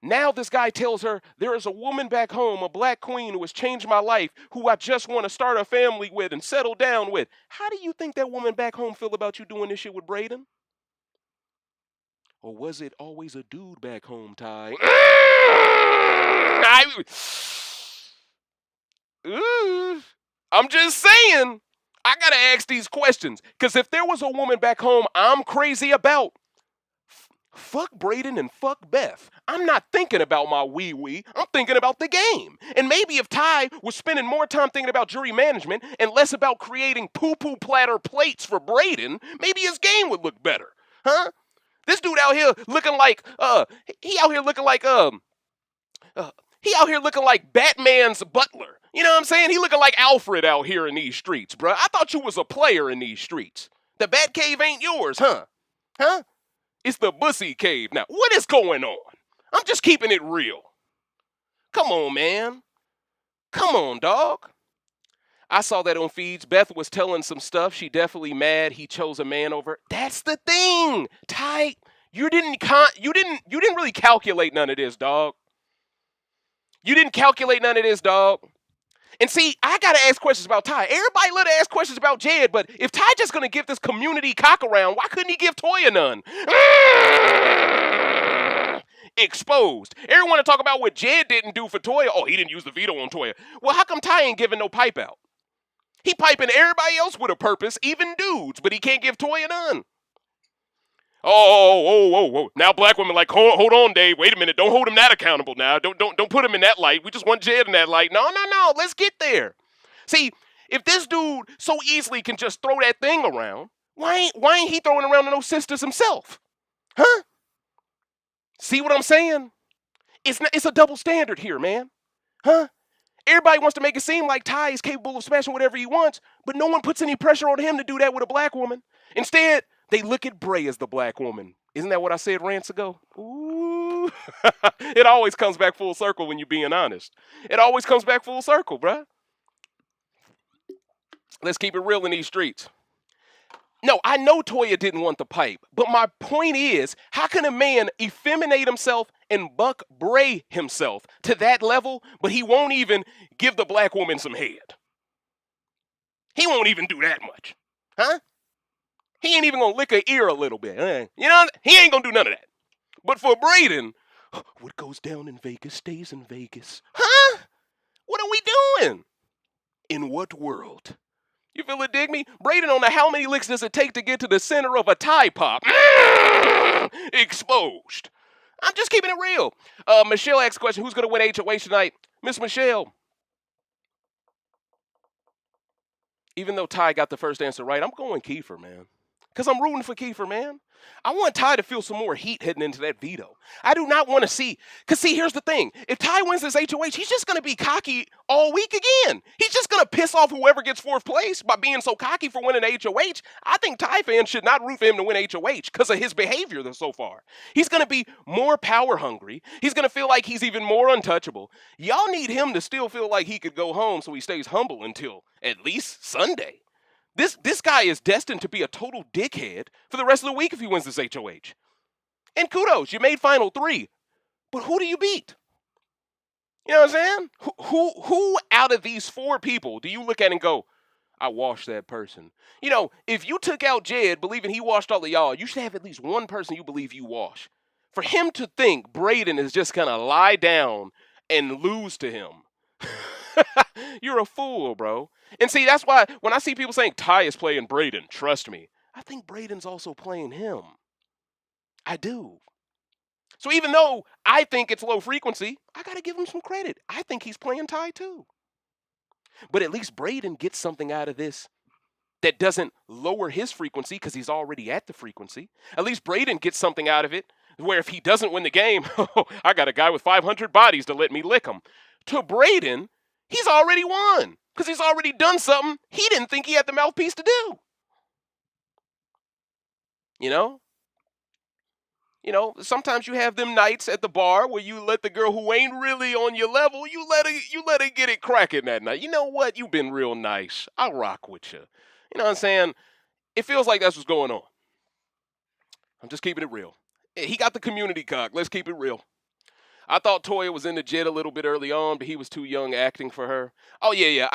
[SPEAKER 1] Now this guy tells her, there is a woman back home, a black queen who has changed my life, who I just want to start a family with and settle down with. How do you think that woman back home feel about you doing this shit with Breydon? Or was it always a dude back home, Ty? I'm just saying. I gotta ask these questions. Because if there was a woman back home I'm crazy about, fuck Breydon and fuck Beth. I'm not thinking about my wee-wee. I'm thinking about the game. And maybe if Ty was spending more time thinking about jury management and less about creating poo-poo platter plates for Breydon, maybe his game would look better. Huh? This dude out here looking like, he out here looking like Batman's butler. You know what I'm saying? He looking like Alfred out here in these streets, bruh. I thought you was a player in these streets. The Batcave ain't yours, huh? Huh? It's the Bussy Cave. Now, what is going on? I'm just keeping it real. Come on, man. Come on, dog. I saw that on feeds. Beth was telling some stuff. She definitely mad he chose a man over. That's the thing. Ty, you didn't really calculate none of this, dog. You didn't calculate none of this, dog. And see, I gotta ask questions about Ty. Everybody love to ask questions about Jed, but if Ty just gonna give this community cock around, why couldn't he give Toya none? Exposed. Everyone want to talk about what Jed didn't do for Toya. Oh, he didn't use the veto on Toya. Well, how come Ty ain't giving no pipe out? He piping everybody else with a purpose, even dudes, but he can't give Toya none. Oh. Now black women like, hold on, Dave. Wait a minute. Don't hold him that accountable now. Don't put him in that light. We just want Jed in that light. No. Let's get there. See, if this dude so easily can just throw that thing around, why ain't he throwing around to no sisters himself? Huh? See what I'm saying? It's a double standard here, man. Huh? Everybody wants to make it seem like Ty is capable of smashing whatever he wants, but no one puts any pressure on him to do that with a black woman. Instead, they look at Bray as the black woman. Isn't that what I said rants ago? Ooh. It always comes back full circle when you're being honest. It always comes back full circle, bruh. Let's keep it real in these streets. No, I know Toya didn't want the pipe, but my point is, how can a man effeminate himself and buck Bray himself to that level, but he won't even give the black woman some head? He won't even do that much. Huh? He ain't even gonna lick her ear a little bit. You know, he ain't gonna do none of that. But for Breydon, what goes down in Vegas stays in Vegas. Huh? What are we doing? In what world? You feel it, dig me? Breydon on the how many licks does it take to get to the center of a Thai pop? Exposed. I'm just keeping it real. Michelle asked a question, who's going to win HOH tonight? Miss Michelle. Even though Ty got the first answer right, I'm going Kiefer, man. Because I'm rooting for Kiefer, man. I want Ty to feel some more heat heading into that veto. I do not want to see, because see, here's the thing. If Ty wins this HOH, he's just going to be cocky all week again. He's just going to piss off whoever gets fourth place by being so cocky for winning HOH. I think Ty fans should not root for him to win HOH because of his behavior so far. He's going to be more power hungry. He's going to feel like he's even more untouchable. Y'all need him to still feel like he could go home so he stays humble until at least Sunday. This guy is destined to be a total dickhead for the rest of the week if he wins this HOH. And kudos, you made final 3. But who do you beat? You know what I'm saying? Who out of these 4 people do you look at and go, I washed that person? You know, if you took out Jed believing he washed all of y'all, you should have at least one person you believe you wash. For him to think Breydon is just going to lie down and lose to him. You're a fool, bro. And see, that's why when I see people saying Ty is playing Breydon, trust me, I think Breydon's also playing him. I do. So even though I think it's low frequency, I got to give him some credit. I think he's playing Ty too. But at least Breydon gets something out of this that doesn't lower his frequency because he's already at the frequency. At least Breydon gets something out of it where if he doesn't win the game, I got a guy with 500 bodies to let me lick him. To Breydon, he's already won because he's already done something he didn't think he had the mouthpiece to do. You know? Sometimes you have them nights at the bar where you let the girl who ain't really on your level, you let her get it cracking that night. You know what? You've been real nice. I'll rock with you. You know what I'm saying? It feels like that's what's going on. I'm just keeping it real. He got the community cock. Let's keep it real. I thought Toya was in the jet a little bit early on, but he was too young acting for her. Oh, yeah.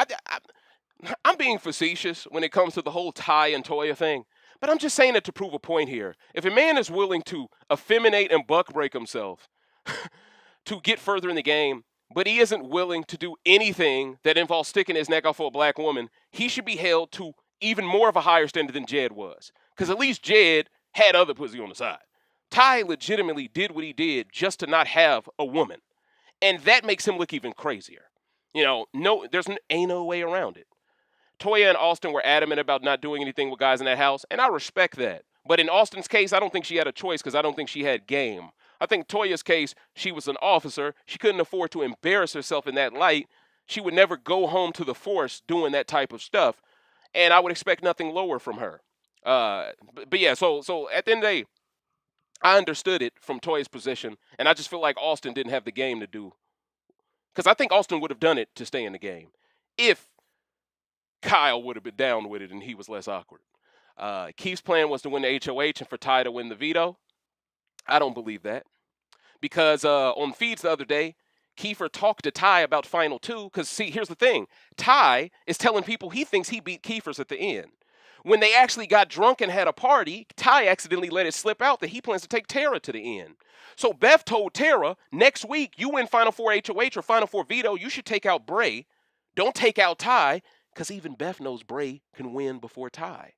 [SPEAKER 1] I'm being facetious when it comes to the whole Ty and Toya thing. But I'm just saying it to prove a point here. If a man is willing to effeminate and buck break himself to get further in the game, but he isn't willing to do anything that involves sticking his neck out for a black woman, he should be held to even more of a higher standard than Jed was. Because at least Jed had other pussy on the side. Ty legitimately did what he did just to not have a woman. And that makes him look even crazier. Ain't no way around it. Toya and Austin were adamant about not doing anything with guys in that house, and I respect that. But in Austin's case, I don't think she had a choice because I don't think she had game. I think Toya's case, she was an officer. She couldn't afford to embarrass herself in that light. She would never go home to the force doing that type of stuff, and I would expect nothing lower from her. But yeah, so at the end of the day, I understood it from Toya's position, and I just feel like Austin didn't have the game to do. Because I think Austin would have done it to stay in the game if Kyle would have been down with it and he was less awkward. Keith's plan was to win the HOH and for Ty to win the veto. I don't believe that. Because on feeds the other day, Kiefer talked to Ty about Final 2. Because, see, here's the thing. Ty is telling people he thinks he beat Kiefer's at the end. When they actually got drunk and had a party, Ty accidentally let it slip out that he plans to take Tera to the end. So Beth told Tera, next week, you win Final 4 HOH or Final 4 veto, you should take out Bray. Don't take out Ty, because even Beth knows Bray can win before Ty.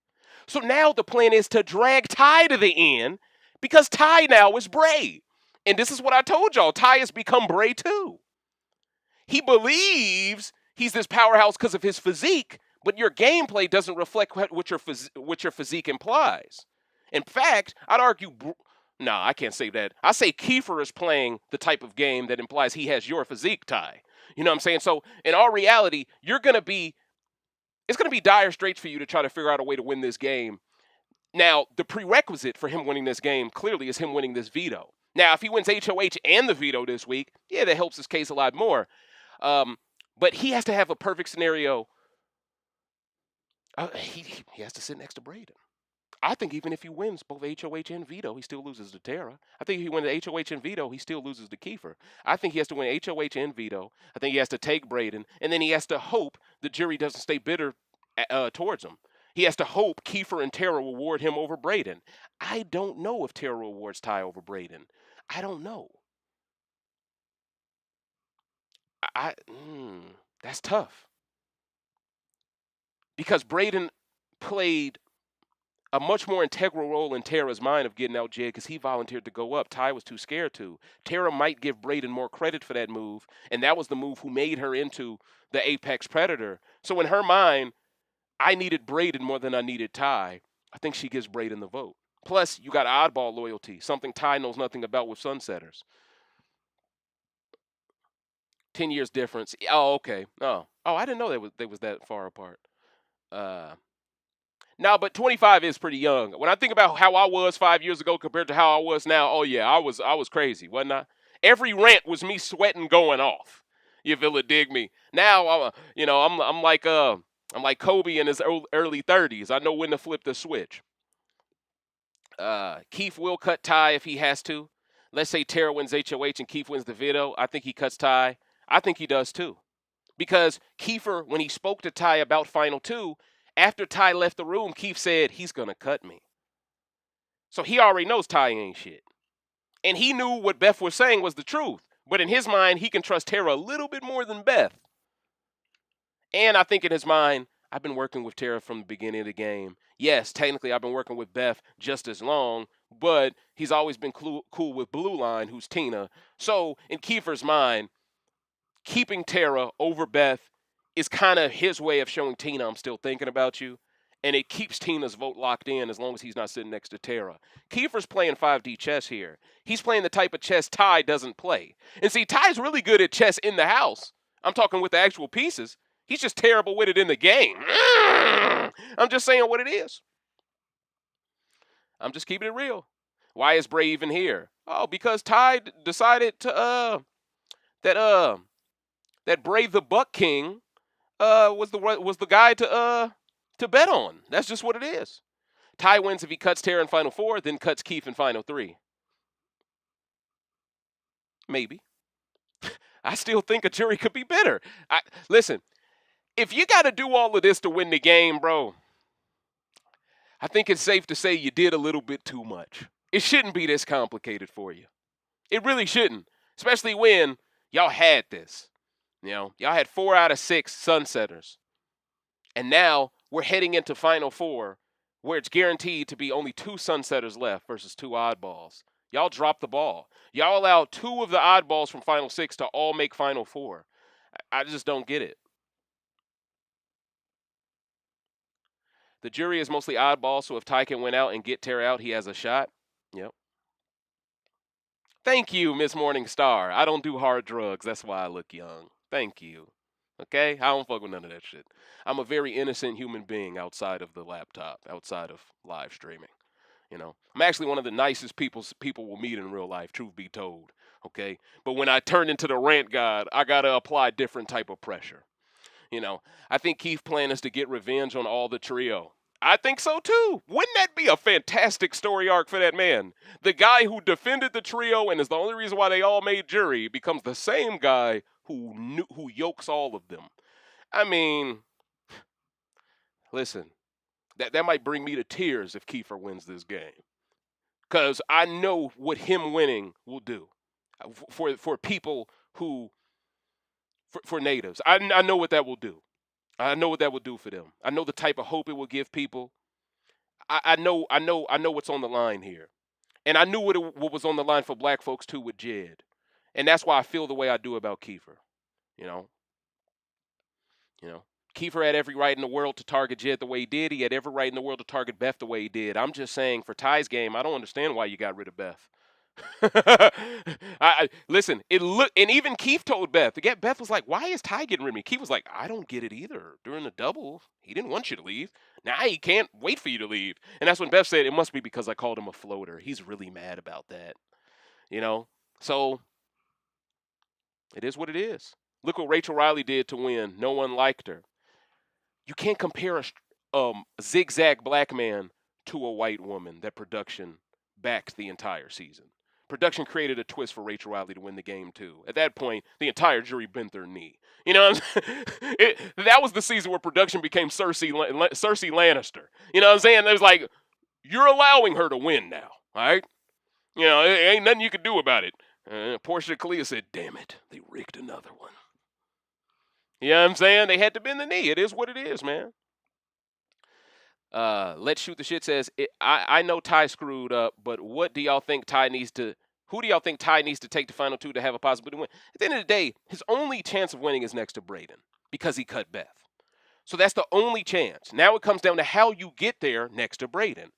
[SPEAKER 1] So now the plan is to drag Ty to the end, because Ty now is Bray. And this is what I told y'all. Ty has become Bray too. He believes he's this powerhouse because of his physique, but your gameplay doesn't reflect what your physique implies. In fact, I'd argue... I can't say that. I say Kiefer is playing the type of game that implies he has your physique, Ty. You know what I'm saying? So, in all reality, it's going to be dire straits for you to try to figure out a way to win this game. Now, the prerequisite for him winning this game clearly is him winning this veto. Now, if he wins HOH and the veto this week, yeah, that helps his case a lot more. But he has to have a perfect scenario. He has to sit next to Breydon. I think even if he wins both HOH and veto, he still loses to Tera. I think if he wins the HOH and veto, he still loses to Kiefer. I think he has to win HOH and veto. I think he has to take Breydon. And then he has to hope the jury doesn't stay bitter towards him. He has to hope Kiefer and Tera will award him over Breydon. I don't know if Tera awards Ty over Breydon. I don't know. That's tough. Because Breydon played a much more integral role in Tera's mind of getting out Jed because he volunteered to go up. Ty was too scared to. Tera might give Breydon more credit for that move, and that was the move who made her into the apex predator. So in her mind, I needed Breydon more than I needed Ty. I think she gives Breydon the vote. Plus, you got oddball loyalty, something Ty knows nothing about with Sunsetters. 10 years difference. Oh, okay. Oh, I didn't know they was that far apart. Now, but 25 is pretty young. When I think about how I was 5 years ago compared to how I was now, oh yeah, I was crazy, wasn't I? Every rant was me sweating going off. You feel it, dig me? Now, I'm like Kobe in his early 30s. I know when to flip the switch. Keith will cut Ty if he has to. Let's say Tera wins HOH and Keith wins the veto. I think he cuts Ty. I think he does too. Because Kiefer, when he spoke to Ty about Final 2, after Ty left the room, Keith said, he's going to cut me. So he already knows Ty ain't shit. And he knew what Beth was saying was the truth. But in his mind, he can trust Tera a little bit more than Beth. And I think in his mind, I've been working with Tera from the beginning of the game. Yes, technically I've been working with Beth just as long, but he's always been cool with Blue Line, who's Tina. So in Kiefer's mind, keeping Tera over Beth is kind of his way of showing Tina I'm still thinking about you. And it keeps Tina's vote locked in as long as he's not sitting next to Tera. Kiefer's playing 5D chess here. He's playing the type of chess Ty doesn't play. And see, Ty's really good at chess in the house. I'm talking with the actual pieces. He's just terrible with it in the game. I'm just saying what it is. I'm just keeping it real. Why is Bray even here? Oh, because Ty decided to that Bray the Buck King was the guy to bet on. That's just what it is. Ty wins if he cuts Tera in Final 4, then cuts Keith in Final 3. Maybe. I still think a jury could be better. Listen, if you got to do all of this to win the game, bro, I think it's safe to say you did a little bit too much. It shouldn't be this complicated for you. It really shouldn't, especially when y'all had this. You know, y'all had 4 out of 6 sunsetters. And now we're heading into Final 4 where it's guaranteed to be only 2 sunsetters left versus 2 oddballs. Y'all dropped the ball. Y'all allowed 2 of the oddballs from Final 6 to all make Final 4. I just don't get it. The jury is mostly oddball, so if Tychon went out and get Tera out, he has a shot. Yep. Thank you, Miss Morningstar. I don't do hard drugs. That's why I look young. Thank you. Okay? I don't fuck with none of that shit. I'm a very innocent human being outside of the laptop, outside of live streaming. You know, I'm actually one of the nicest people will meet in real life, truth be told. Okay? But when I turn into the rant god, I got to apply different type of pressure. You know, I think Keith's plan is to get revenge on all the trio. I think so too. Wouldn't that be a fantastic story arc for that man? The guy who defended the trio and is the only reason why they all made jury becomes the same guy who yokes all of them. I mean, listen, that might bring me to tears if Kiefer wins this game. Because I know what him winning will do for people who, for natives. I know what that will do. I know what that will do for them. I know the type of hope it will give people. I know what's on the line here. And I knew what was on the line for black folks too with Jed. And that's why I feel the way I do about Kiefer. You know, Kiefer had every right in the world to target Jed the way he did. He had every right in the world to target Beth the way he did. I'm just saying, for Ty's game, I don't understand why you got rid of Beth. Listen, and even Keith told Beth. Again, Beth was like, "Why is Ty getting rid of me?" Keith was like, "I don't get it either. During the double, he didn't want you to leave. Now he can't wait for you to leave." And that's when Beth said, "It must be because I called him a floater. He's really mad about that." You know, so it is what it is. Look what Rachel Riley did to win. No one liked her. You can't compare a zigzag black man to a white woman that production backed the entire season. Production created a twist for Rachel Riley to win the game, too. At that point, the entire jury bent their knee. You know what I'm saying? That was the season where production became Cersei Lannister. You know what I'm saying? It was like, you're allowing her to win now, all right? You know, it ain't nothing you can do about it. Portia Kalia said, "Damn it, they rigged another one." You know what I'm saying? They had to bend the knee. It is what it is, man. Let's Shoot the Shit says, I know Ty screwed up, but what do y'all think Ty needs to who do y'all think Ty needs to take the final 2 to have a possibility to win? At the end of the day, his only chance of winning is next to Breydon because he cut Beth. So that's the only chance. Now it comes down to how you get there next to Breydon.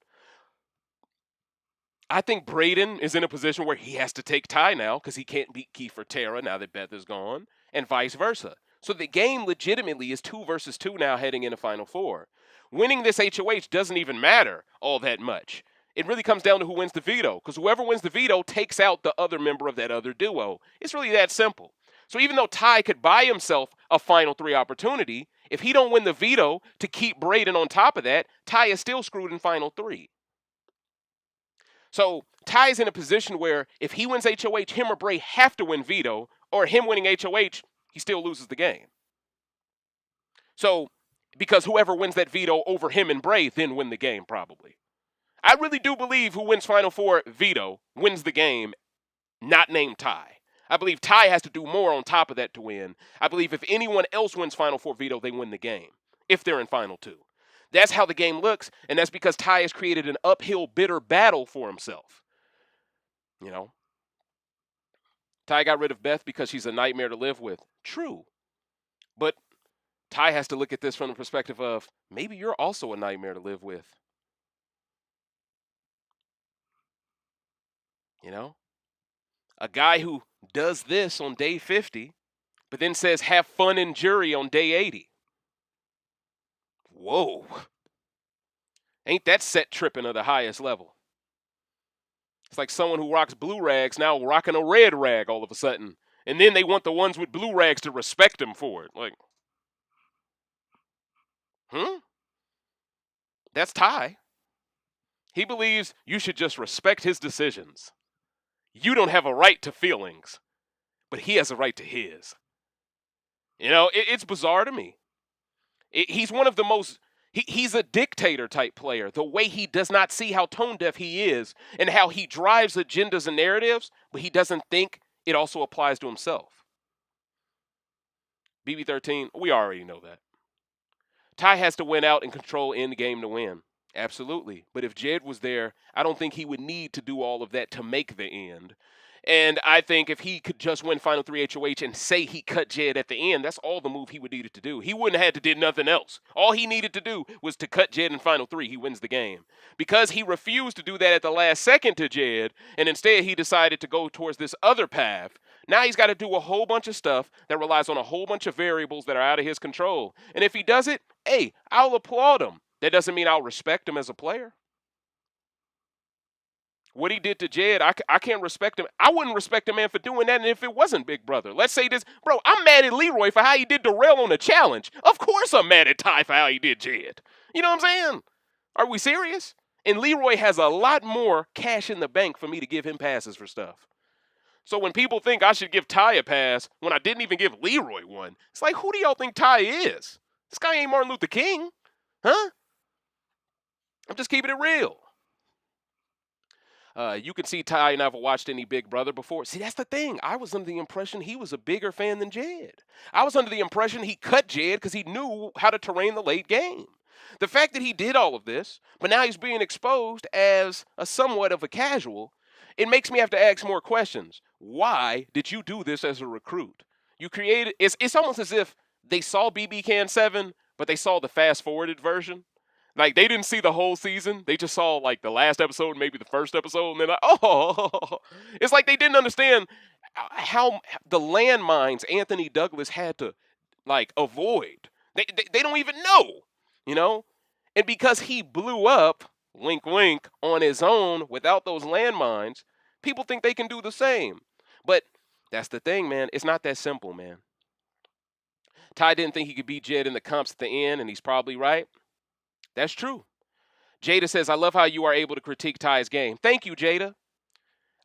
[SPEAKER 1] I think Breydon is in a position where he has to take Ty now because he can't beat Kiefer Tera now that Beth is gone, and vice versa. So the game legitimately is 2 versus 2 now heading into Final 4. Winning this HOH doesn't even matter all that much. It really comes down to who wins the veto, because whoever wins the veto takes out the other member of that other duo. It's really that simple. So even though Ty could buy himself a Final 3 opportunity, if he don't win the veto to keep Breydon on top of that, Ty is still screwed in Final 3. So Ty is in a position where if he wins HOH, him or Bray have to win veto, or him winning HOH, he still loses the game. So, because whoever wins that veto over him and Bray then win the game probably. I really do believe who wins Final 4 veto wins the game, not named Ty. I believe Ty has to do more on top of that to win. I believe if anyone else wins Final Four veto, they win the game, if they're in Final Two. That's how the game looks, and that's because Ty has created an uphill, bitter battle for himself. You know? Ty got rid of Beth because she's a nightmare to live with. True. But Ty has to look at this from the perspective of maybe you're also a nightmare to live with. You know? A guy who does this on day 50, but then says have fun in jury on day 80. Whoa. Ain't that set tripping of the highest level? It's like someone who rocks blue rags now rocking a red rag all of a sudden. And then they want the ones with blue rags to respect him for it. Like, That's Ty. He believes you should just respect his decisions. You don't have a right to feelings, but he has a right to his. You know, it's bizarre to me. He's one of the most, he's a dictator type player. The way he does not see how tone deaf he is and how he drives agendas and narratives, but he doesn't think it also applies to himself. BB13, we already know that. Ty has to win out and control end game to win. Absolutely. But if Jed was there, I don't think he would need to do all of that to make the end. And I think if he could just win Final 3 HOH and say he cut Jed at the end, that's all the move he would needed to do. He wouldn't have had to do nothing else. All he needed to do was to cut Jed in Final 3. He wins the game. Because he refused to do that at the last second to Jed, and instead he decided to go towards this other path, now he's got to do a whole bunch of stuff that relies on a whole bunch of variables that are out of his control. And if he does it, hey, I'll applaud him. That doesn't mean I'll respect him as a player. What he did to Jed, I can't respect him. I wouldn't respect a man for doing that, and if it wasn't Big Brother. Let's say this. Bro, I'm mad at Leroy for how he did Darrell on the challenge. Of course I'm mad at Ty for how he did Jed. You know what I'm saying? Are we serious? And Leroy has a lot more cash in the bank for me to give him passes for stuff. So when people think I should give Ty a pass when I didn't even give Leroy one, it's like, who do y'all think Ty is? This guy ain't Martin Luther King. Huh? I'm just keeping it real. You can see Ty never watched any Big Brother before. See, that's the thing. I was under the impression he was a bigger fan than Jed. I was under the impression he cut Jed because he knew how to terrain the late game. The fact that he did all of this, but now he's being exposed as a somewhat of a casual, it makes me have to ask more questions. Why did you do this as a recruit? You created, it's almost as if they saw BBCAN9, but they saw the fast-forwarded version. Like, they didn't see the whole season. They just saw, like, the last episode, maybe the first episode, and they're like, oh. It's like they didn't understand how the landmines Anthony Douglas had to, like, avoid. They don't even know, you know? And because he blew up, wink, wink, on his own without those landmines, people think they can do the same. But that's the thing, man. It's not that simple, man. Ty didn't think he could beat Jed in the comps at the end, and he's probably right. That's true. Jada says, I love how you are able to critique Ty's game. Thank you, Jada.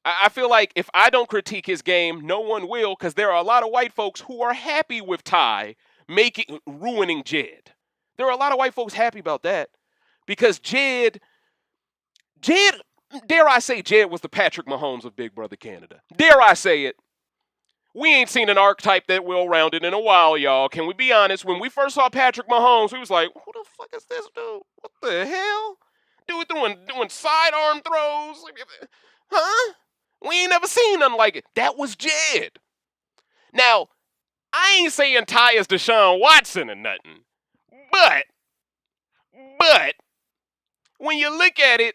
[SPEAKER 1] I feel like if I don't critique his game, no one will, because there are a lot of white folks who are happy with Ty ruining Jed. There are a lot of white folks happy about that, because Jed, dare I say, Jed was the Patrick Mahomes of Big Brother Canada. Dare I say it. We ain't seen an archetype that well-rounded in a while, y'all. Can we be honest? When we first saw Patrick Mahomes, we was like, who the fuck is this dude? What the hell? Dude doing sidearm throws? Huh? We ain't never seen nothing like it. That was Jed. Now, I ain't saying Ty is Deshaun Watson or nothing. But, when you look at it,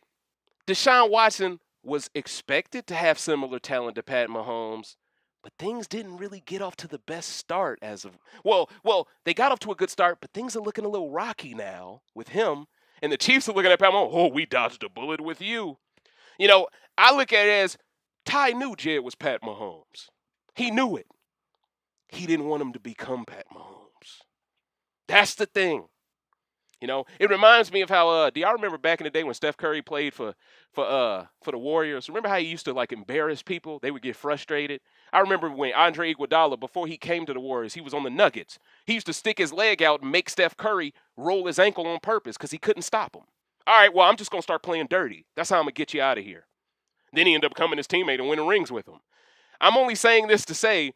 [SPEAKER 1] Deshaun Watson was expected to have similar talent to Pat Mahomes. But things didn't really get off to the best start as of, well, they got off to a good start, but things are looking a little rocky now with him. And the Chiefs are looking at Pat Mahomes, oh, we dodged a bullet with you. You know, I look at it as Ty knew Jed was Pat Mahomes. He knew it. He didn't want him to become Pat Mahomes. That's the thing. You know, it reminds me of how, do y'all remember back in the day when Steph Curry played for the Warriors? Remember how he used to, like, embarrass people? They would get frustrated. I remember when Andre Iguodala, before he came to the Warriors, he was on the Nuggets. He used to stick his leg out and make Steph Curry roll his ankle on purpose because he couldn't stop him. All right, well, I'm just going to start playing dirty. That's how I'm going to get you out of here. Then he ended up becoming his teammate and winning rings with him. I'm only saying this to say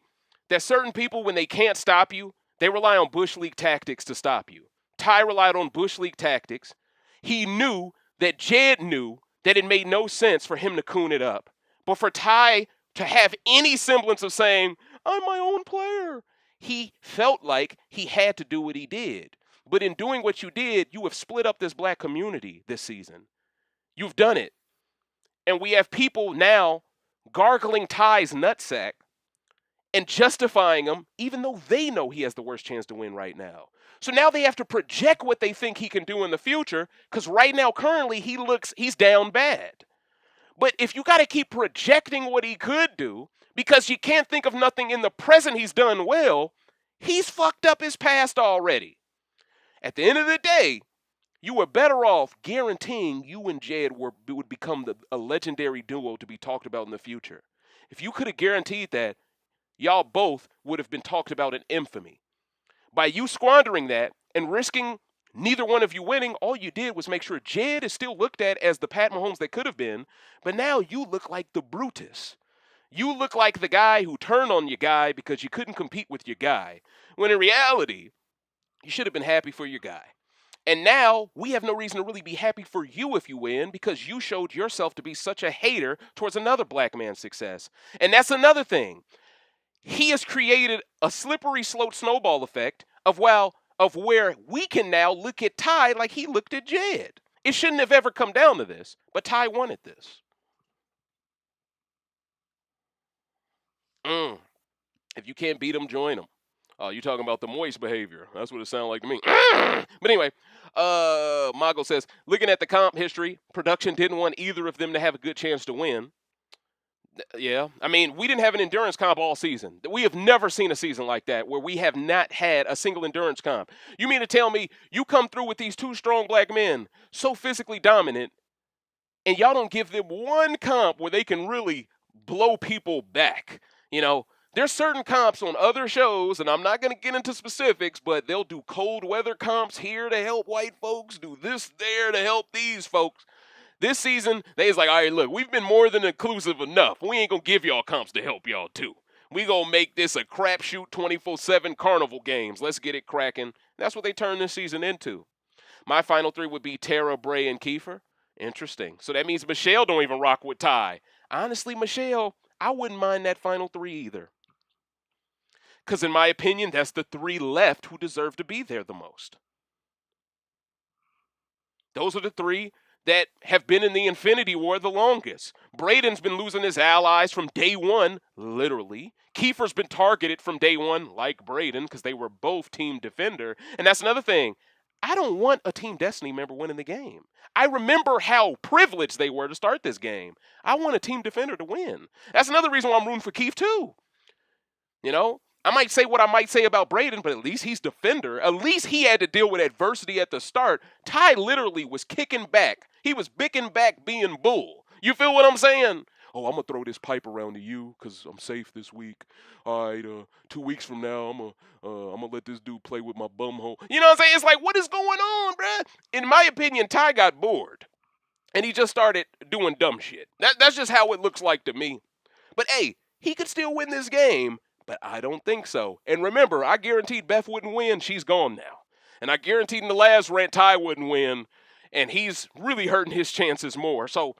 [SPEAKER 1] that certain people, when they can't stop you, they rely on Bush League tactics to stop you. Ty relied on Bush League tactics. He knew that Jed knew that it made no sense for him to coon it up. But for Ty to have any semblance of saying, I'm my own player, he felt like he had to do what he did. But in doing what you did, you have split up this black community this season. You've done it. And we have people now gargling Ty's nutsack and justifying him, even though they know he has the worst chance to win right now. So now they have to project what they think he can do in the future, because right now, currently, he's down bad. But if you got to keep projecting what he could do, because you can't think of nothing in the present he's done well, he's fucked up his past already. At the end of the day, you were better off guaranteeing you and Jed would become a legendary duo to be talked about in the future. If you could have guaranteed that, y'all both would have been talked about in infamy. By you squandering that and risking neither one of you winning, all you did was make sure Jed is still looked at as the Pat Mahomes that could have been, but now you look like the Brutus. You look like the guy who turned on your guy because you couldn't compete with your guy, when in reality, you should have been happy for your guy. And now we have no reason to really be happy for you if you win, because you showed yourself to be such a hater towards another black man's success. And that's another thing. He has created a slippery slope snowball effect of where we can now look at Ty like he looked at Jed. It shouldn't have ever come down to this, but Ty wanted this. If you can't beat him, join him. You talking about the moist behavior. That's what it sounded like to me. But anyway, Mago says, looking at the comp history, production didn't want either of them to have a good chance to win. Yeah, I mean, we didn't have an endurance comp all season. We have never seen a season like that where we have not had a single endurance comp. You mean to tell me you come through with these two strong black men, so physically dominant, and y'all don't give them one comp where they can really blow people back? You know, there's certain comps on other shows, and I'm not going to get into specifics, but they'll do cold weather comps here to help white folks, do this there to help these folks. This season, they was like, all right, look, we've been more than inclusive enough. We ain't going to give y'all comps to help y'all, too. We going to make this a crapshoot 24/7 carnival games. Let's get it cracking. That's what they turned this season into. My final three would be Tera, Bray, and Kiefer. Interesting. So that means Michelle don't even rock with Ty. Honestly, Michelle, I wouldn't mind that final three either. Because in my opinion, that's the three left who deserve to be there the most. Those are the three that have been in the Infinity War the longest. Breydon's been losing his allies from day one, literally. Kiefer's been targeted from day one, like Breydon, because they were both Team Defender. And that's another thing. I don't want a Team Destiny member winning the game. I remember how privileged they were to start this game. I want a Team Defender to win. That's another reason why I'm rooting for Keith, too. You know? I might say what I might say about Breydon, but at least he's Defender. At least he had to deal with adversity at the start. Ty literally was kicking back. He was bicking back being bull. You feel what I'm saying? Oh, I'm going to throw this pipe around to you because I'm safe this week. All right, 2 weeks from now, I'm gonna let this dude play with my bum hole. You know what I'm saying? It's like, what is going on, bruh? In my opinion, Ty got bored. And he just started doing dumb shit. That's just how it looks like to me. But hey, he could still win this game. But I don't think so. And remember, I guaranteed Beth wouldn't win. She's gone now. And I guaranteed in the last rant Ty wouldn't win. And he's really hurting his chances more. So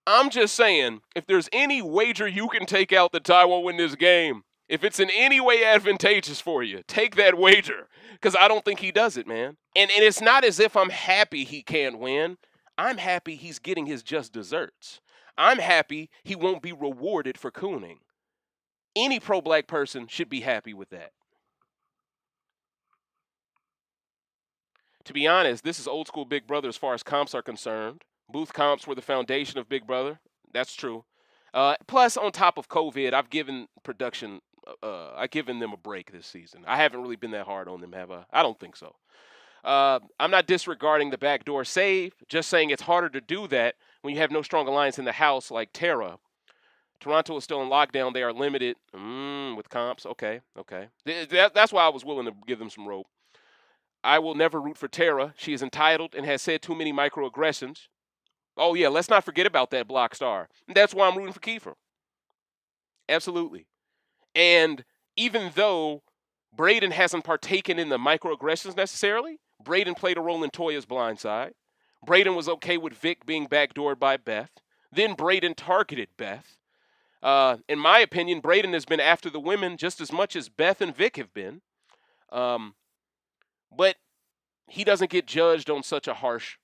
[SPEAKER 1] I'm just saying, if there's any wager you can take out that Ty won't win this game, if it's in any way advantageous for you, take that wager. Because I don't think he does it, man. And it's not as if I'm happy he can't win. I'm happy he's getting his just desserts. I'm happy he won't be rewarded for cooning. Any pro-black person should be happy with that. To be honest, this is old school Big Brother as far as comps are concerned. Booth comps were the foundation of Big Brother. That's true. Plus, on top of COVID, I've given production, I've given them a break this season. I haven't really been that hard on them, have I? I don't think so. I'm not disregarding the backdoor save, just saying it's harder to do that when you have no strong alliance in the house like Tera. Toronto is still in lockdown. They are limited with comps. Okay. That's why I was willing to give them some rope. I will never root for Tera. She is entitled and has said too many microaggressions. Oh, yeah, let's not forget about that block star. That's why I'm rooting for Kiefer. Absolutely. And even though Breydon hasn't partaken in the microaggressions necessarily, Breydon played a role in Toya's blindside. Breydon was okay with Vic being backdoored by Beth. Then Breydon targeted Beth. In my opinion, Breydon has been after the women just as much as Beth and Vic have been. But he doesn't get judged on such a harsh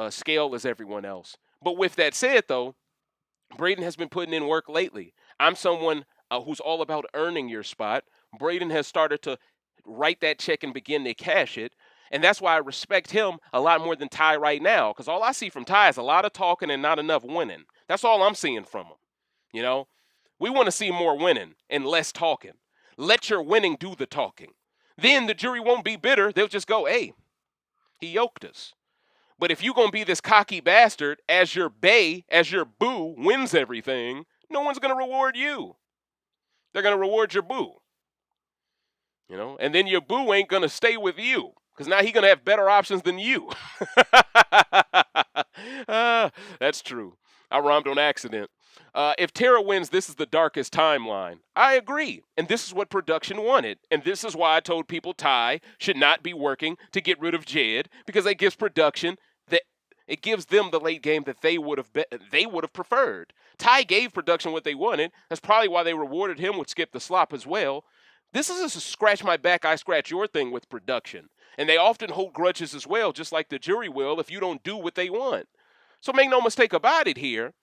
[SPEAKER 1] scale as everyone else. But with that said, though, Breydon has been putting in work lately. I'm someone who's all about earning your spot. Breydon has started to write that check and begin to cash it. And that's why I respect him a lot more than Ty right now. Because all I see from Ty is a lot of talking and not enough winning. That's all I'm seeing from him. You know, we want to see more winning and less talking. Let your winning do the talking. Then the jury won't be bitter. They'll just go, hey, he yoked us. But if you're going to be this cocky bastard, as your bae, as your boo wins everything, no one's going to reward you. They're going to reward your boo. You know, and then your boo ain't going to stay with you because now he's going to have better options than you. That's true. I rhymed on accident. If Tera wins, this is the darkest timeline. I agree. And this is what production wanted. And this is why I told people Ty should not be working to get rid of Jed, because it gives production it gives them the late game that they would have preferred. Ty gave production what they wanted. That's probably why they rewarded him with Skip the Slop as well. This is a scratch my back, I scratch your thing with production. And they often hold grudges as well, just like the jury will, if you don't do what they want. So make no mistake about it here.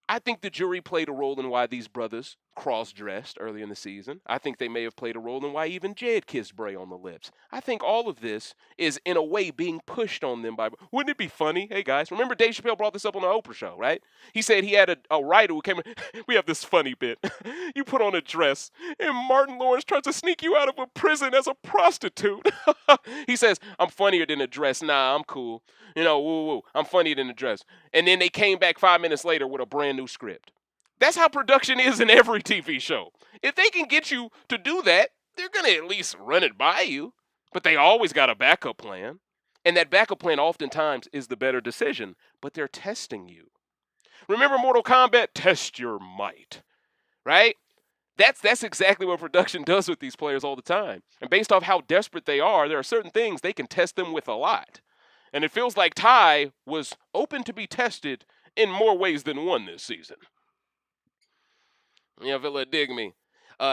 [SPEAKER 1] I think the jury played a role in why these brothers cross-dressed early in the season. I think they may have played a role in why even Jed kissed Bray on the lips. I think all of this is, in a way, being pushed on them by... Wouldn't it be funny? Hey, guys, remember Dave Chappelle brought this up on the Oprah show, right? He said he had a writer who came in... We have this funny bit. You put on a dress, and Martin Lawrence tries to sneak you out of a prison as a prostitute. He says, I'm funnier than a dress. Nah, I'm cool. You know, woo. I'm funnier than a dress. And then they came back 5 minutes later with a brand new script. That's how production is in every TV show. If they can get you to do that, they're going to at least run it by you. But they always got a backup plan. And that backup plan oftentimes is the better decision. But they're testing you. Remember Mortal Kombat? Test your might. Right? That's exactly what production does with these players all the time. And based off how desperate they are, there are certain things they can test them with a lot. And it feels like Ty was open to be tested in more ways than one this season. Yeah, Villa, dig me.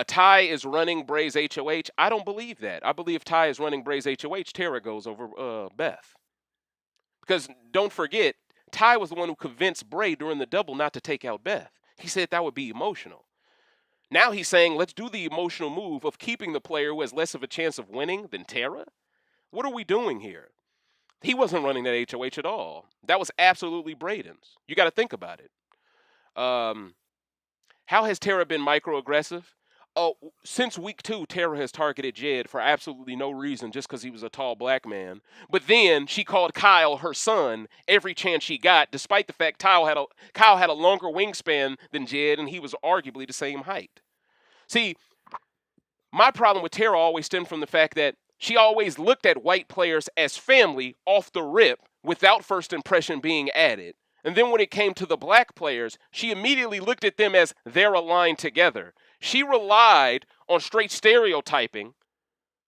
[SPEAKER 1] Ty is running Bray's HOH. I don't believe that. I believe Ty is running Bray's HOH. Tera goes over Beth. Because don't forget, Ty was the one who convinced Bray during the double not to take out Beth. He said that would be emotional. Now he's saying, let's do the emotional move of keeping the player who has less of a chance of winning than Tera. What are we doing here? He wasn't running that HOH at all. That was absolutely Breydon's. You got to think about it. How has Tera been microaggressive? Oh, since week 2, Tera has targeted Jed for absolutely no reason, just because he was a tall black man. But then she called Kyle her son every chance she got, despite the fact Kyle had a longer wingspan than Jed, and he was arguably the same height. See, my problem with Tera always stemmed from the fact that she always looked at white players as family off the rip without first impression being added. And then when it came to the black players, she immediately looked at them as they're aligned together. She relied on straight stereotyping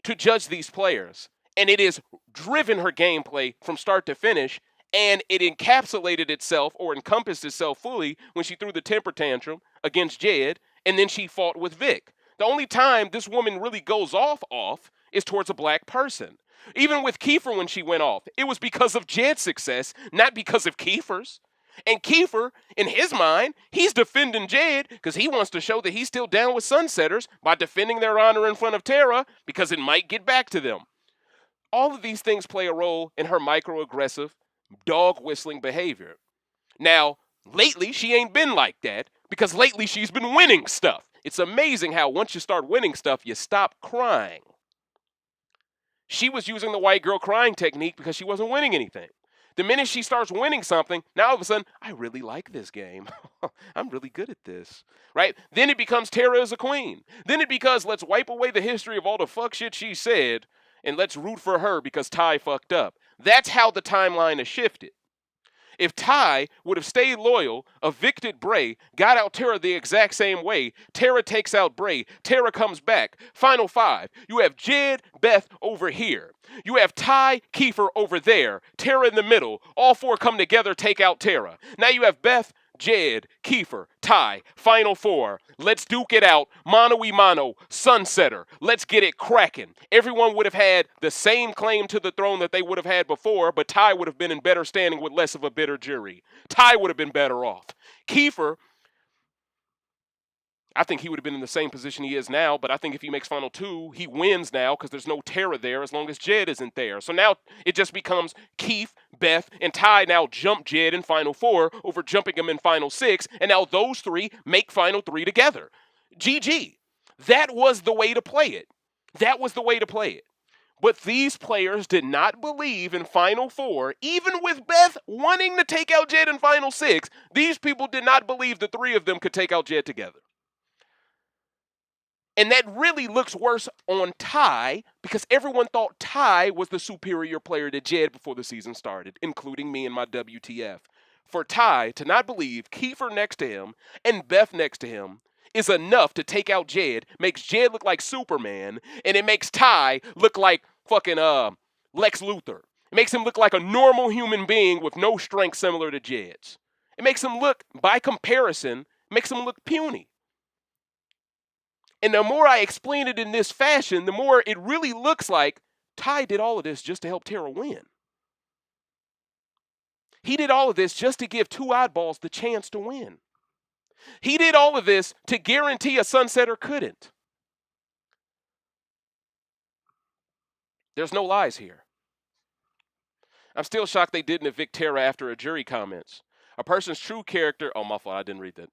[SPEAKER 1] to judge these players. And it has driven her gameplay from start to finish. And it encapsulated itself or encompassed itself fully when she threw the temper tantrum against Jed. And then she fought with Vic. The only time this woman really goes off is towards a black person. Even with Kiefer when she went off, it was because of Jed's success, not because of Kiefer's. And Kiefer, in his mind, he's defending Jed because he wants to show that he's still down with Sunsetters by defending their honor in front of Tera because it might get back to them. All of these things play a role in her microaggressive, dog-whistling behavior. Now, lately, she ain't been like that because lately she's been winning stuff. It's amazing how once you start winning stuff, you stop crying. She was using the white girl crying technique because she wasn't winning anything. The minute she starts winning something, now all of a sudden, I really like this game. I'm really good at this, right? Then it becomes Tera as a queen. Then it becomes let's wipe away the history of all the fuck shit she said and let's root for her because Ty fucked up. That's how the timeline has shifted. If Ty would have stayed loyal, evicted Bray, got out Tera the exact same way, Tera takes out Bray, Tera comes back. Final 5. You have Jed, Beth over here. You have Ty, Kiefer over there. Tera in the middle. All 4 come together, take out Tera. Now you have Beth, Jed, Kiefer, Ty, Final 4. Let's duke it out. Mano-y-mano, Sunsetter. Let's get it cracking. Everyone would have had the same claim to the throne that they would have had before, but Ty would have been in better standing with less of a bitter jury. Ty would have been better off. Kiefer, I think he would have been in the same position he is now, but I think if he makes Final 2, he wins now because there's no Tera there as long as Jed isn't there. So now it just becomes Keith, Beth, and Ty now jump Jed in Final 4 over jumping him in Final 6, and now those 3 make Final 3 together. GG. That was the way to play it. That was the way to play it. But these players did not believe in Final 4, even with Beth wanting to take out Jed in Final 6. These people did not believe the 3 of them could take out Jed together. And that really looks worse on Ty because everyone thought Ty was the superior player to Jed before the season started, including me and my WTF. For Ty to not believe Kiefer next to him and Beth next to him is enough to take out Jed, makes Jed look like Superman, and it makes Ty look like fucking Lex Luthor. It makes him look like a normal human being with no strength similar to Jed's. It makes him look, by comparison, makes him look puny. And the more I explain it in this fashion, the more it really looks like Ty did all of this just to help Tera win. He did all of this just to give 2 oddballs the chance to win. He did all of this to guarantee a Sunsetter couldn't. There's no lies here. I'm still shocked they didn't evict Tera after a jury comments. A person's true character... Oh, my fault, I didn't read that.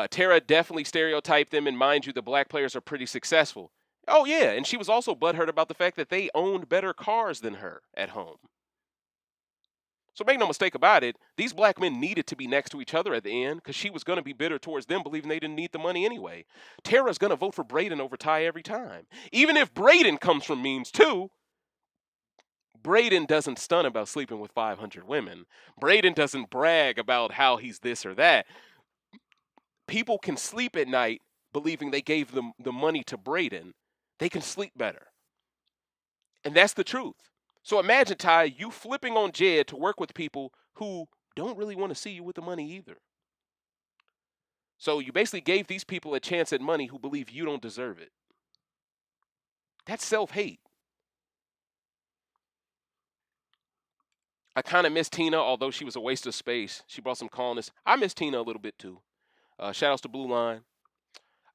[SPEAKER 1] Tera definitely stereotyped them, and mind you, the black players are pretty successful. Oh, yeah, and she was also butthurt about the fact that they owned better cars than her at home. So make no mistake about it, these black men needed to be next to each other at the end because she was going to be bitter towards them, believing they didn't need the money anyway. Tera's going to vote for Breydon over Ty every time. Even if Breydon comes from means too, Breydon doesn't stun about sleeping with 500 women. Breydon doesn't brag about how he's this or that. People can sleep at night believing they gave them the money to Breydon. They can sleep better. And that's the truth. So imagine, Ty, you flipping on Jed to work with people who don't really want to see you with the money either. So you basically gave these people a chance at money who believe you don't deserve it. That's self-hate. I kind of miss Tina, although she was a waste of space. She brought some calmness. I miss Tina a little bit too. Shout-outs to Blue Line.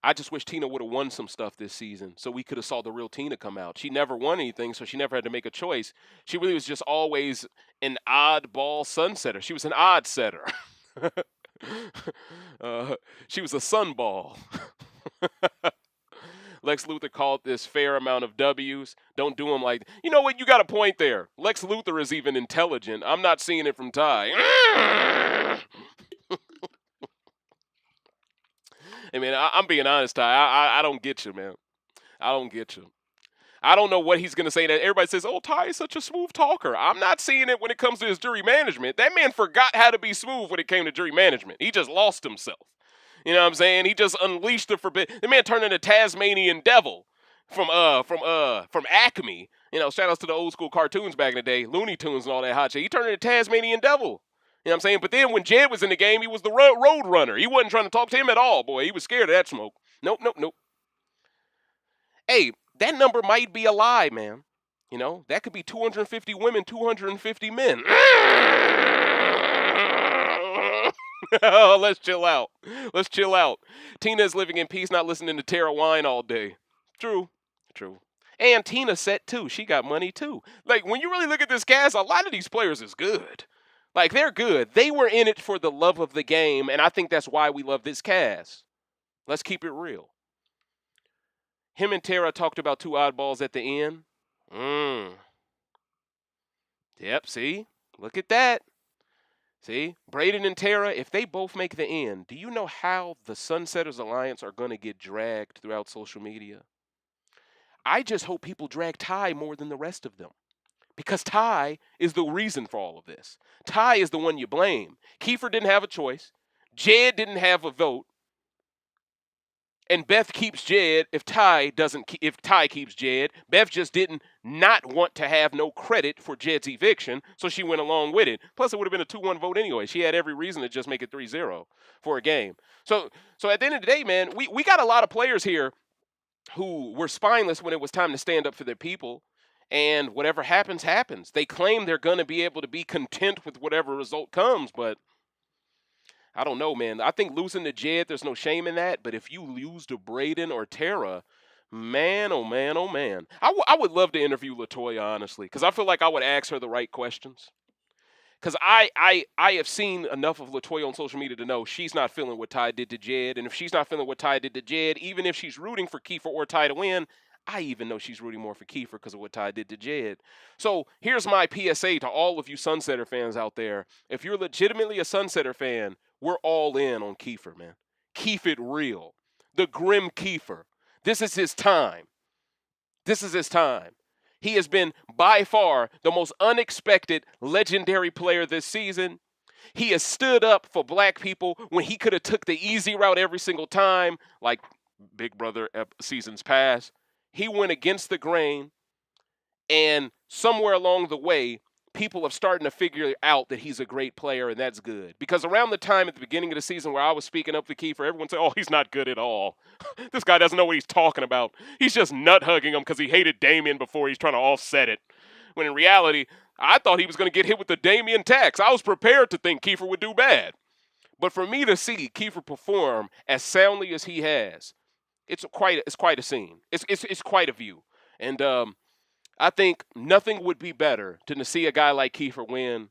[SPEAKER 1] I just wish Tina would have won some stuff this season so we could have saw the real Tina come out. She never won anything, so she never had to make a choice. She really was just always an oddball sunsetter. She was an odd setter. She was a sunball. Lex Luthor called this fair amount of W's. Don't do them like... You know what? You got a point there. Lex Luthor is even intelligent. I'm not seeing it from Ty. Hey, man, I'm being honest, Ty. I don't get you, man. I don't get you. I don't know what he's going to say. That everybody says, oh, Ty is such a smooth talker. I'm not seeing it when it comes to his jury management. That man forgot how to be smooth when it came to jury management. He just lost himself. You know what I'm saying? He just unleashed the forbidden. The man turned into Tasmanian Devil from Acme. You know, shout outs to the old school cartoons back in the day, Looney Tunes and all that hot shit. He turned into Tasmanian Devil. You know what I'm saying? But then when Jed was in the game, he was the road runner. He wasn't trying to talk to him at all, boy. He was scared of that smoke. Nope. Hey, that number might be a lie, man. You know, that could be 250 women, 250 men. Oh, let's chill out. Tina is living in peace, not listening to Tera whine all day. True. And Tina's set, too. She got money, too. Like, when you really look at this cast, a lot of these players is good. Like, they're good. They were in it for the love of the game, and I think that's why we love this cast. Let's keep it real. Him and Tera talked about 2 oddballs at the end. Yep, see? Look at that. See? Breydon and Tera, if they both make the end, do you know how the Sunsetters Alliance are going to get dragged throughout social media? I just hope people drag Ty more than the rest of them. because Ty is the reason for all of this. Ty is the one you blame. Kiefer didn't have a choice. Jed didn't have a vote. And Beth keeps Jed if Ty keeps Jed. Beth just didn't not want to have no credit for Jed's eviction, so she went along with it. Plus, it would have been a 2-1 vote anyway. She had every reason to just make it 3-0 for a game. So at the end of the day, man, we got a lot of players here who were spineless when it was time to stand up for their people. And whatever happens, happens. They claim they're going to be able to be content with whatever result comes, but I don't know, man. I think losing to Jed, there's no shame in that. But if you lose to Breydon or Tera, man, oh man, oh man. I would love to interview Latoya, honestly, because I feel like I would ask her the right questions. Because I have seen enough of Latoya on social media to know she's not feeling what Ty did to Jed. And if she's not feeling what Ty did to Jed, even if she's rooting for Kiefer or Ty to win, I even know she's rooting more for Kiefer because of what Ty did to Jed. So here's my PSA to all of you Sunsetter fans out there. If you're legitimately a Sunsetter fan, we're all in on Kiefer, man. Keep it real. The grim Kiefer. This is his time. This is his time. He has been by far the most unexpected legendary player this season. He has stood up for black people when he could have took the easy route every single time, like Big Brother seasons past. He went against the grain, and somewhere along the way, people have started to figure out that he's a great player, and that's good. Because around the time at the beginning of the season where I was speaking up for Kiefer, everyone said, oh, he's not good at all. This guy doesn't know what he's talking about. He's just nut-hugging him because he hated Damien before he's trying to offset it. When in reality, I thought he was going to get hit with the Damien tax. I was prepared to think Kiefer would do bad. But for me to see Kiefer perform as soundly as he has, it's quite a scene. It's quite a view. And I think nothing would be better than to see a guy like Kiefer win.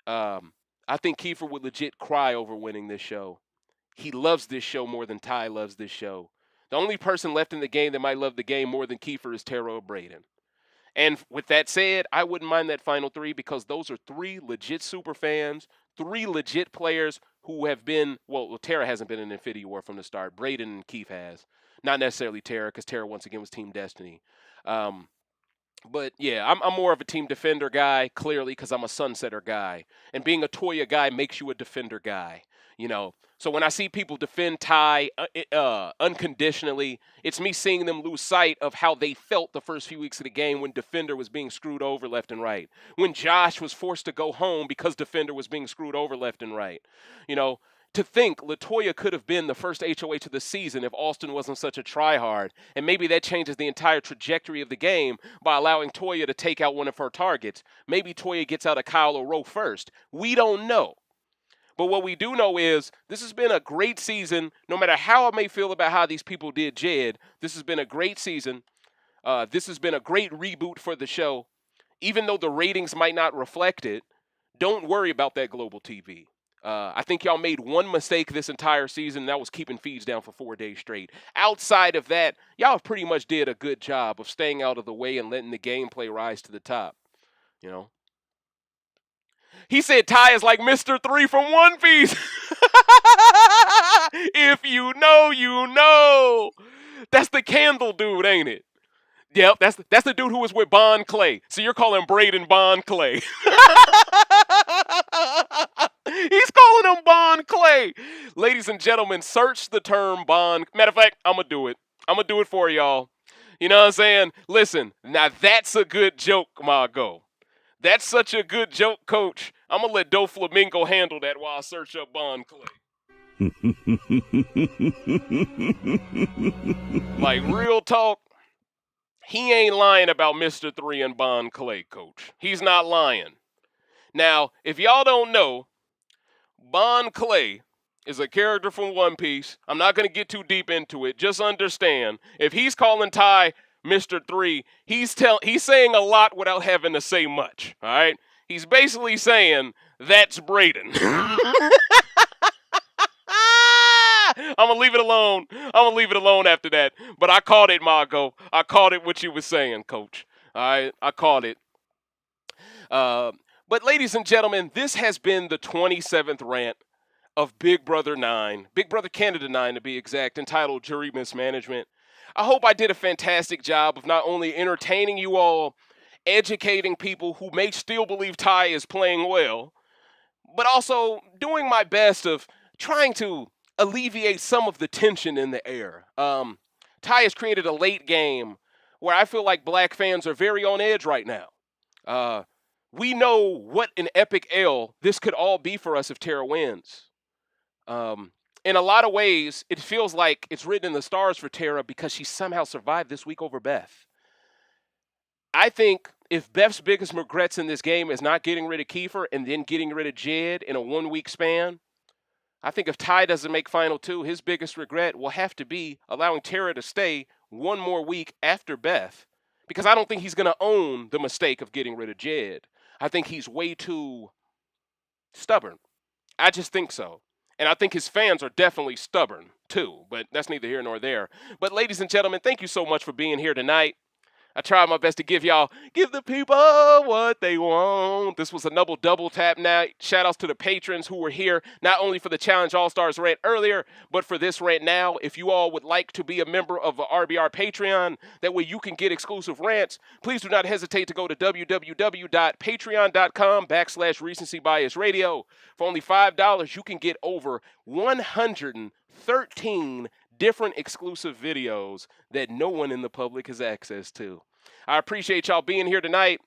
[SPEAKER 1] I think Kiefer would legit cry over winning this show. He loves this show more than Ty loves this show. The only person left in the game that might love the game more than Kiefer is Tera or Breydon. And with that said, I wouldn't mind that final three because those are three legit super fans, three legit players who have been, well, Tera hasn't been in Infinity War from the start. Breydon and Keith has. Not necessarily Tera, because Tera, once again, was Team Destiny. But, yeah, I'm more of a Team Defender guy, clearly, because I'm a Sunsetter guy. And being a Toya guy makes you a Defender guy, you know. So when I see people defend Ty unconditionally, it's me seeing them lose sight of how they felt the first few weeks of the game when Defender was being screwed over left and right. When Josh was forced to go home because Defender was being screwed over left and right. You know, to think Latoya could have been the first HOH of the season if Austin wasn't such a tryhard. And maybe that changes the entire trajectory of the game by allowing Toya to take out one of her targets. Maybe Toya gets out of Kyle or Ro first. We don't know. But what we do know is this has been a great season. No matter how I may feel about how these people did Jed, this has been a great season. This has been a great reboot for the show. Even though the ratings might not reflect it, don't worry about that global TV. I think y'all made one mistake this entire season, and that was keeping feeds down for 4 days straight. Outside of that, y'all pretty much did a good job of staying out of the way and letting the gameplay rise to the top. You know? He said Ty is like Mr. 3 from One Piece. If you know, you know. That's the candle dude, ain't it? Yep, that's the dude who was with Bon Clay. So you're calling Breydon Bon Clay. He's calling him Bon Clay. Ladies and gentlemen, search the term Bon. Matter of fact, I'm going to do it. I'm going to do it for y'all. You know what I'm saying? Listen, now that's a good joke, Margot. That's such a good joke, Coach. I'm going to let Doflamingo handle that while I search up Bon Clay. Like, real talk, he ain't lying about Mr. 3 and Bon Clay, Coach. He's not lying. Now, if y'all don't know, Bon Clay is a character from One Piece. I'm not going to get too deep into it. Just understand, if he's calling Ty Mr. 3, he's saying a lot without having to say much, all right? He's basically saying, that's Breydon. I'm going to leave it alone. I'm going to leave it alone after that. But I called it, Margot. I called it what you were saying, Coach. All right? I called it. But ladies and gentlemen, this has been the 27th rant of Big Brother 9. Big Brother Canada 9, to be exact, entitled Jury Mismanagement. I hope I did a fantastic job of not only entertaining you all educating people who may still believe Ty is playing well, but also doing my best of trying to alleviate some of the tension in the air. Ty has created a late game where I feel like black fans are very on edge right now. We know what an epic L this could all be for us if Tera wins. In a lot of ways, it feels like it's written in the stars for Tera because she somehow survived this week over Beth. I think if Beth's biggest regrets in this game is not getting rid of Kiefer and then getting rid of Jed in a 1 week span, I think if Ty doesn't make Final 2, his biggest regret will have to be allowing Tera to stay 1 more week after Beth, because I don't think he's going to own the mistake of getting rid of Jed. I think he's way too stubborn. I just think so. And I think his fans are definitely stubborn too, but that's neither here nor there. But ladies and gentlemen, thank you so much for being here tonight. I tried my best to give the people what they want. This was a double tap night. Shout outs to the patrons who were here, not only for the Challenge All-Stars rant earlier, but for this rant now. If you all would like to be a member of the RBR Patreon, that way you can get exclusive rants, please do not hesitate to go to www.patreon.com/recency bias radio. For only $5, you can get over 113 different exclusive videos that no one in the public has access to. I appreciate y'all being here tonight,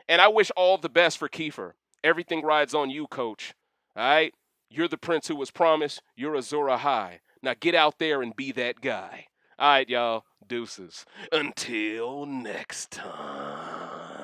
[SPEAKER 1] and I wish all the best for Kiefer. Everything rides on you, coach. All right? You're the prince who was promised. You're Azura High. Now get out there and be that guy. All right, y'all. Deuces. Until next time.